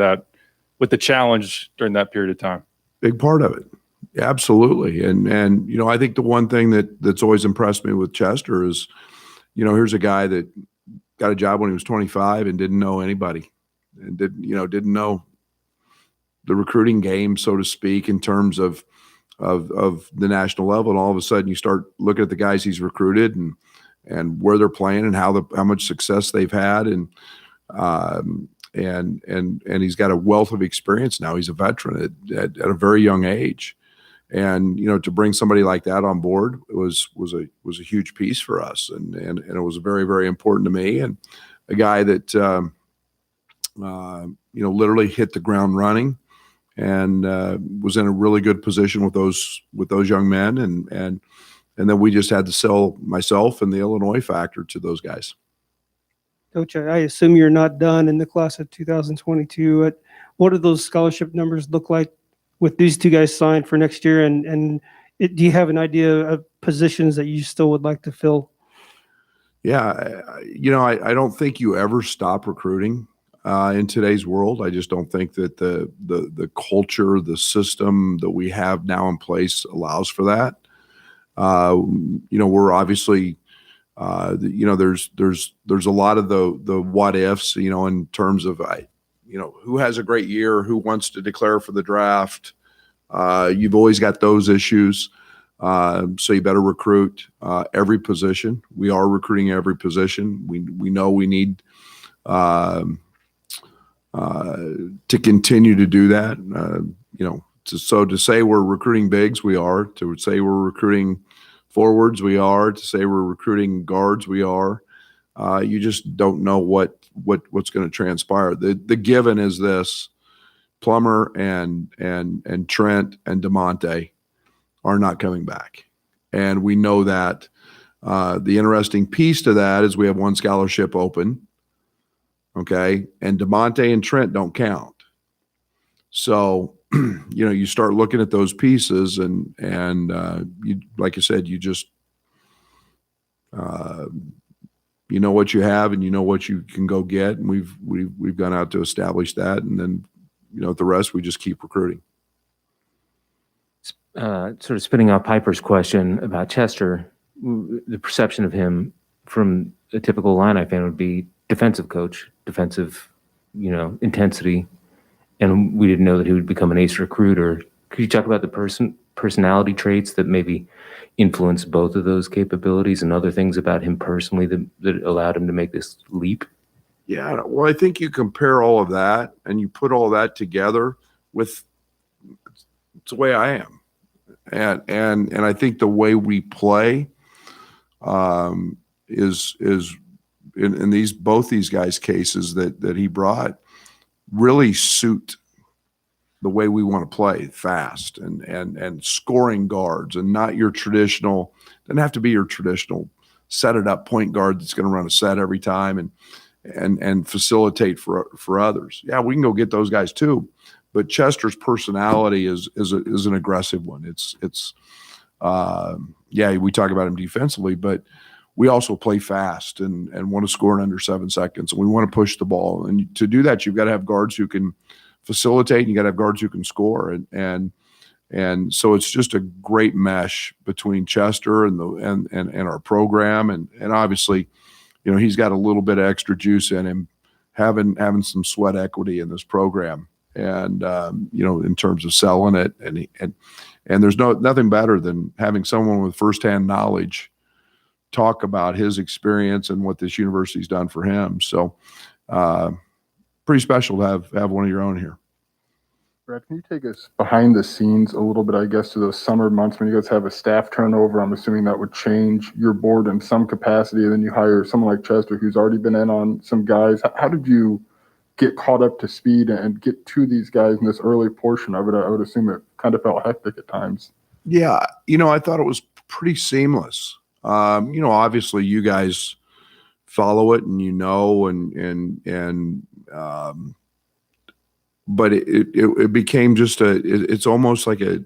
with the challenge during that period of time? Big part of it. Absolutely. And I think the one thing that's always impressed me with Chester is, here's a guy that got a job when he was 25 and didn't know anybody, and didn't know the recruiting game, so to speak, in terms of the national level. And all of a sudden you start looking at the guys he's recruited and where they're playing and how much success they've had. And he's got a wealth of experience now. He's a veteran at a very young age. And, to bring somebody like that on board was a huge piece for us. And it was very, very important to me. And a guy that, literally hit the ground running and was in a really good position with those young men. And then we just had to sell myself and the Illinois factor to those guys. Coach, I assume you're not done in the class of 2022. What do those scholarship numbers look like with these two guys signed for next year? Do you have an idea of positions that you still would like to fill? Yeah. I don't think you ever stop recruiting in today's world. I just don't think that the culture, the system that we have now in place allows for that. We're obviously, there's a lot of the what ifs, in terms of, who has a great year, who wants to declare for the draft. You've always got those issues. So you better recruit every position. We are recruiting every position. We know we need to continue to do that. So to say we're recruiting bigs, we are. To say we're recruiting forwards, we are. To say we're recruiting guards, we are. You just don't know what's going to transpire. The given is this: Plummer and Trent and DeMonte are not coming back, and we know that. The interesting piece to that is we have one scholarship open. Okay, and DeMonte and Trent don't count. So, you start looking at those pieces, and you, like I said, you just you know what you have, and you know what you can go get, and we've gone out to establish that, and then the rest we just keep recruiting. Sort of spinning off Piper's question about Chester, the perception of him from a typical Illini fan would be defensive coach, defensive, intensity, and we didn't know that he would become an ace recruiter. Could you talk about the personality traits that maybe influence both of those capabilities, and other things about him personally that allowed him to make this leap? Yeah, well, I think you compare all of that and you put all that together with, it's the way I am, and I think the way we play is in both these guys' cases that he brought really suit the way we want to play, fast and scoring guards, and not your traditional, doesn't have to be your traditional set it up point guard that's going to run a set every time and facilitate for others. Yeah, we can go get those guys too, but Chester's personality is an aggressive one. It's we talk about him defensively, but we also play fast and want to score in under 7 seconds, and we want to push the ball. And to do that, you've got to have guards who can facilitate, and you got to have guards who can score. And so it's just a great mesh between Chester and our program. And obviously, he's got a little bit of extra juice in him, having some sweat equity in this program. And, in terms of selling it, and there's nothing better than having someone with firsthand knowledge talk about his experience and what this university's done for him. So, pretty special to have one of your own here. Brad, can you take us behind the scenes a little bit, I guess, to those summer months when you guys have a staff turnover? I'm assuming that would change your board in some capacity. And then you hire someone like Chester, who's already been in on some guys. How did you get caught up to speed and get to these guys in this early portion of it? I would assume it kind of felt hectic at times. Yeah, I thought it was pretty seamless. Obviously you guys follow it and but it became just it's almost like you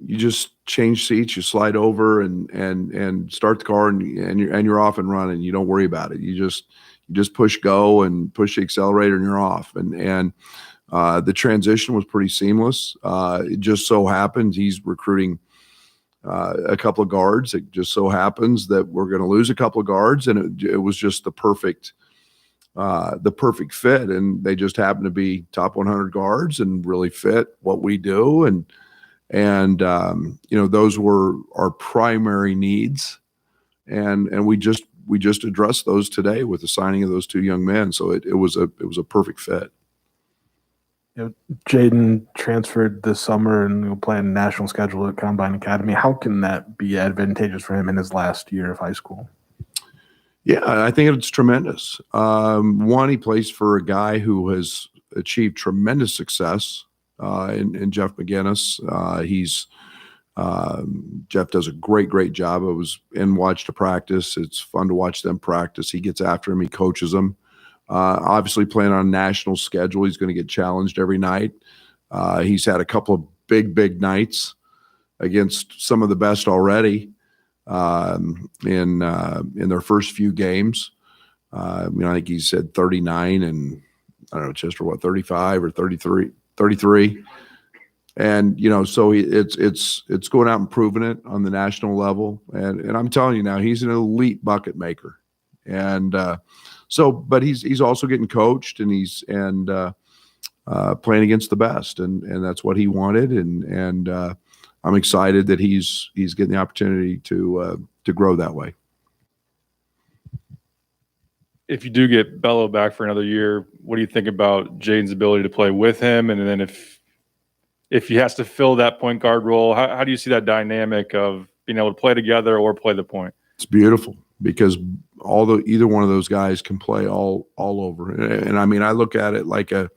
just change seats, you slide over and start the car and you're off and running. You don't worry about it. You just push go and push the accelerator and you're off. And the transition was pretty seamless. It just so happens he's recruiting a couple of guards. It just so happens that we're going to lose a couple of guards, and it was just the perfect fit. And they just happen to be top 100 guards and really fit what we do. And those were our primary needs. And we just addressed those today with the signing of those two young men. So it was a perfect fit. Jaden transferred this summer and playing national schedule at Combine Academy. How can that be advantageous for him in his last year of high school? Yeah, I think it's tremendous. One, he plays for a guy who has achieved tremendous success in Jeff McGinnis. Jeff does a great job. I was watched a practice. It's fun to watch them practice. He gets after him. He coaches them. Obviously playing on a national schedule, he's going to get challenged every night. He's had a couple of big nights against some of the best already in their first few games. I think he said 39 and I don't know, Chester, what, 35 or 33. And, so it's going out and proving it on the national level. And I'm telling you now, he's an elite bucket maker. And, but he's also getting coached and he's playing against the best, and that's what he wanted. And I'm excited that he's getting the opportunity to grow that way. If you do get Bello back for another year, what do you think about Jaden's ability to play with him? And then if he has to fill that point guard role, how do you see that dynamic of being able to play together or play the point? It's beautiful because either one of those guys can play all over. And I mean, I look at it like you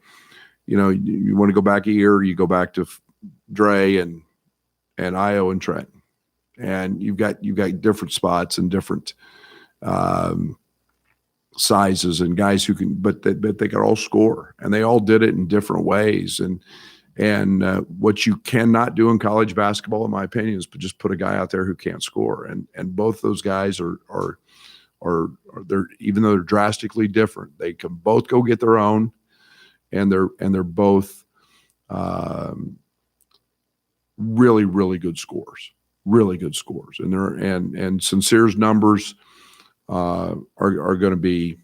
want to go back a year, you go back to Dre and Io and Trent, and you've got different spots and different sizes and guys who can, but they can all score, and they all did it in different ways. And what you cannot do in college basketball, in my opinion, is just put a guy out there who can't score. And both those guys are they're, even though they're drastically different, they can both go get their own, and they're both really good scorers, and Sincere's numbers are going to be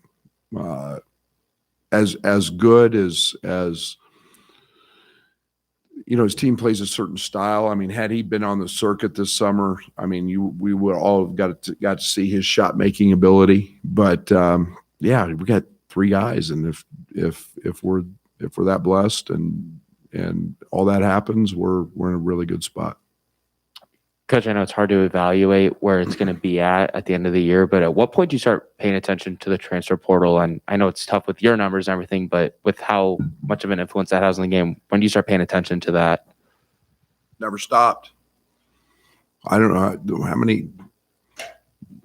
as good as his team plays a certain style. I mean, had he been on the circuit this summer, I mean, we would all have got to see his shot making ability. But yeah, we got three guys, and if we're that blessed and all that happens, we're in a really good spot. Coach, I know it's hard to evaluate where it's going to be at the end of the year, but at what point do you start paying attention to the transfer portal? And I know it's tough with your numbers and everything, but with how much of an influence that has on the game, when do you start paying attention to that? Never stopped. I don't know how many.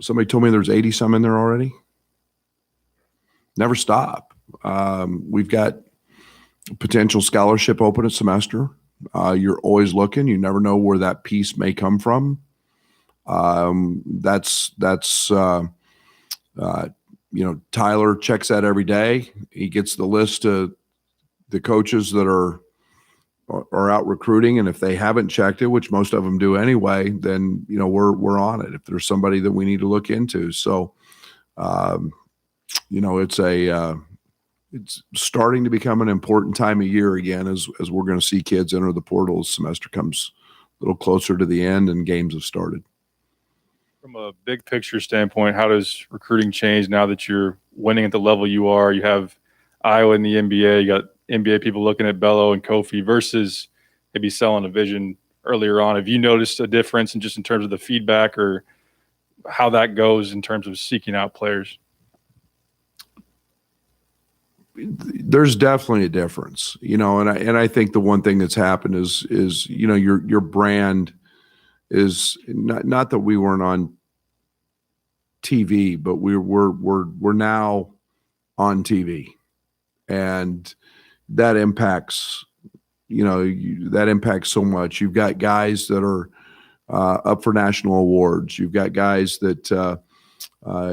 Somebody told me there's 80 some in there already. Never stop. We've got potential scholarship open at semester. You're always looking. You never know where that piece may come from. Tyler checks that every day. He gets the list of the coaches that are out recruiting, and if they haven't checked it, which most of them do anyway, then we're on it. If there's somebody that we need to look into, so it's starting to become an important time of year again, as we're going to see kids enter the portal as semester comes a little closer to the end and games have started. From a big picture standpoint, how does recruiting change now that you're winning at the level you are? You have Iowa in the NBA, you got NBA people looking at Bello and Kofi versus maybe selling a vision earlier on? Have you noticed a difference in terms of the feedback or how that goes in terms of seeking out players? There's definitely a difference, and I think the one thing that's happened is your brand is not that we weren't on TV, but we're now on TV, and that impacts that impacts so much. You've got guys that are up for national awards. You've got guys that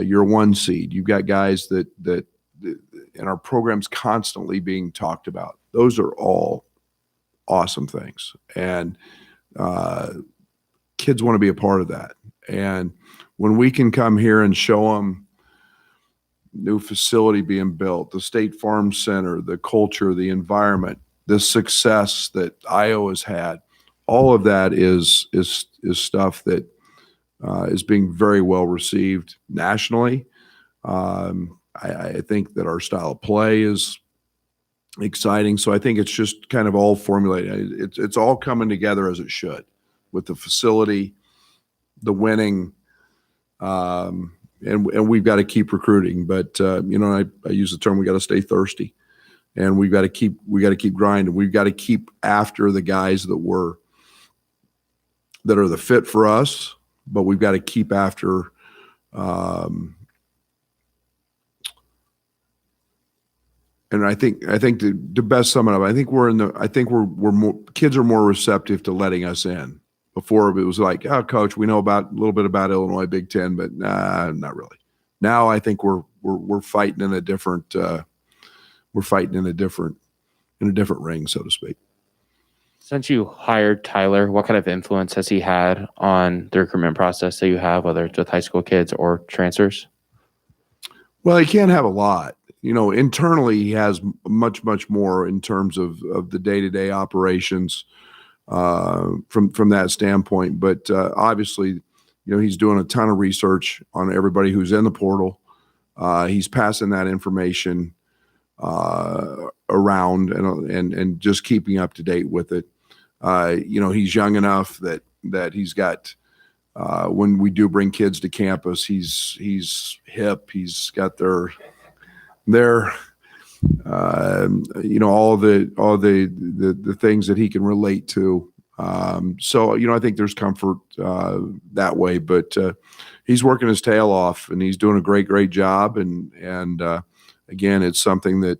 you're a one seed. You've got guys that and our program's constantly being talked about. Those are all awesome things, and kids want to be a part of that. And when we can come here and show them new facility being built, the State Farm Center, the culture, the environment, the success that Iowa's had, all of that is stuff that is being very well received nationally. I think that our style of play is exciting. So I think it's just kind of all formulated. It's all coming together as it should, with the facility, the winning, and we've got to keep recruiting. But I use the term, we got to stay thirsty, and we got to keep grinding. We've got to keep after the guys that are the fit for us, but we've got to keep after. And I think to best sum it up, I think we're more, kids are more receptive to letting us in. Before it was like, oh, coach, we know a little bit about Illinois Big Ten, but nah, not really. Now I think we're fighting in a different ring, so to speak. Since you hired Tyler, what kind of influence has he had on the recruitment process that you have, whether it's with high school kids or transfers? Well, he can't have a lot. Internally, he has much, much more in terms of the day-to-day operations from that standpoint. But obviously, he's doing a ton of research on everybody who's in the portal. He's passing that information around and just keeping up to date with it. He's young enough that he's got, when we do bring kids to campus, he's hip. He's got their all the things that he can relate to. So I think there's comfort that way, but he's working his tail off and he's doing a great job. And again, it's something that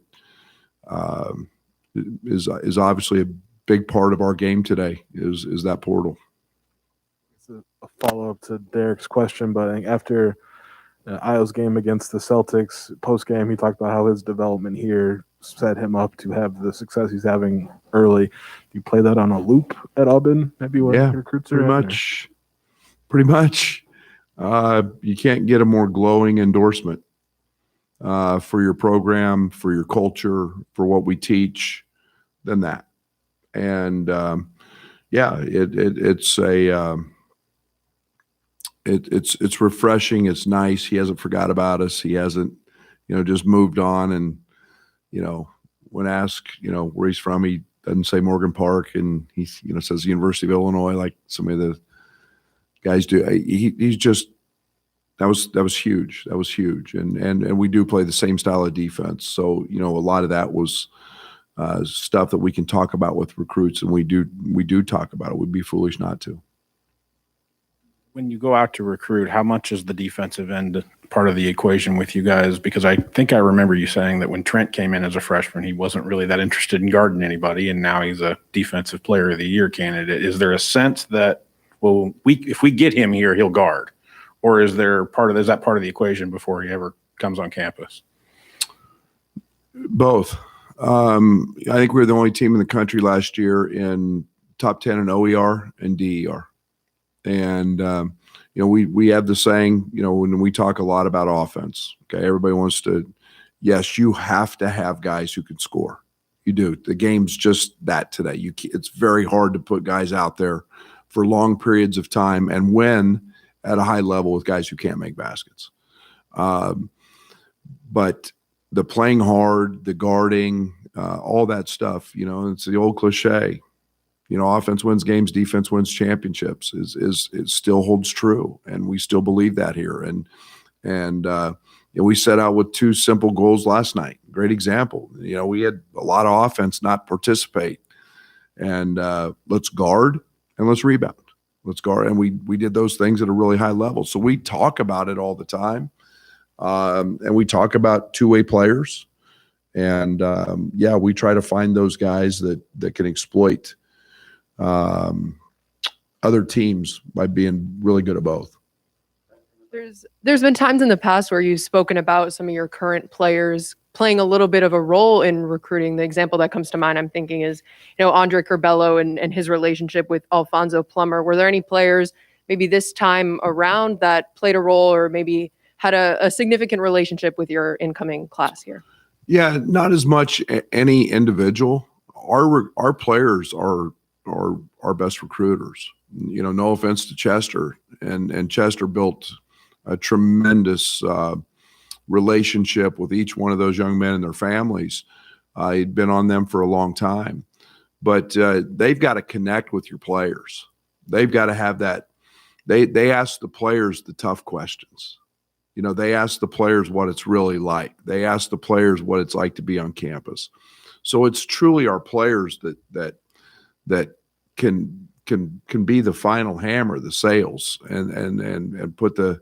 is obviously a big part of our game today is that portal. It's a follow-up to Derek's question, but I think after Iowa's game against the Celtics, post-game, he talked about how his development here set him up to have the success he's having early. Do you play that on a loop at Auburn? Maybe what your recruits are pretty much. You can't get a more glowing endorsement for your program, for your culture, for what we teach than that. And it's refreshing. It's nice. He hasn't forgot about us. He hasn't, just moved on. And, when asked, where he's from, he doesn't say Morgan Park, and he, says the University of Illinois, like some of the guys do. He's just, that was huge. That was huge. And we do play the same style of defense. So, a lot of that was stuff that we can talk about with recruits, and we do talk about it. We'd be foolish not to. When you go out to recruit, how much is the defensive end part of the equation with you guys? Because I think I remember you saying that when Trent came in as a freshman, he wasn't really that interested in guarding anybody, and now he's a defensive player of the year candidate. Is there a sense that, if we get him here, he'll guard? Or is that part of the equation before he ever comes on campus? Both. I think we were the only team in the country last year in top 10 in OER and DER. And, we have the saying, when we talk a lot about offense, okay, everybody wants to, yes, you have to have guys who can score. You do. The game's just that today. It's very hard to put guys out there for long periods of time and win at a high level with guys who can't make baskets. But the playing hard, the guarding, all that stuff. It's the old cliche. Offense wins games, defense wins championships. It still holds true, and we still believe that here. And we set out with 2 simple goals last night. Great example. We had a lot of offense not participate, and let's guard and let's rebound. Let's guard, and we did those things at a really high level. So we talk about it all the time, and we talk about two-way players, and we try to find those guys that can exploit other teams by being really good at both. There's been times in the past where you've spoken about some of your current players playing a little bit of a role in recruiting. The example that comes to mind, I'm thinking, is Andre Curbelo and his relationship with Alfonso Plummer. Were there any players maybe this time around that played a role or maybe had a significant relationship with your incoming class here? Yeah, not as much any individual. Our players are our best recruiters. No offense to Chester, and Chester built a tremendous relationship with each one of those young men and their families. He'd been on them for a long time, but they've got to connect with your players. They've got to have that. They ask the players the tough questions. They ask the players what it's really like. They ask the players what it's like to be on campus. So it's truly our players that can be the final hammer, the sails, and put the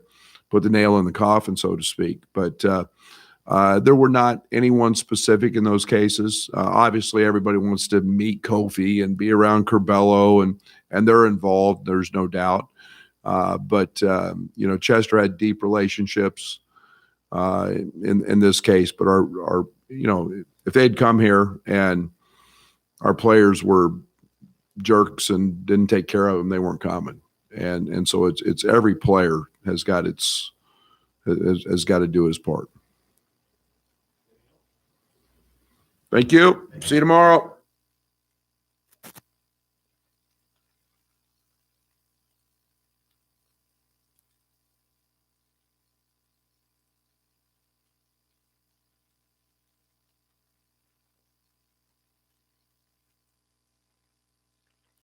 nail in the coffin, so to speak. But there were not anyone specific in those cases. Obviously, everybody wants to meet Kofi and be around Curbelo, and they're involved. There's no doubt. But Chester had deep relationships in this case. But our if they'd come here and our players were jerks and didn't take care of them, they weren't coming. And so it's every player has got to do his part. Thank you. See you tomorrow.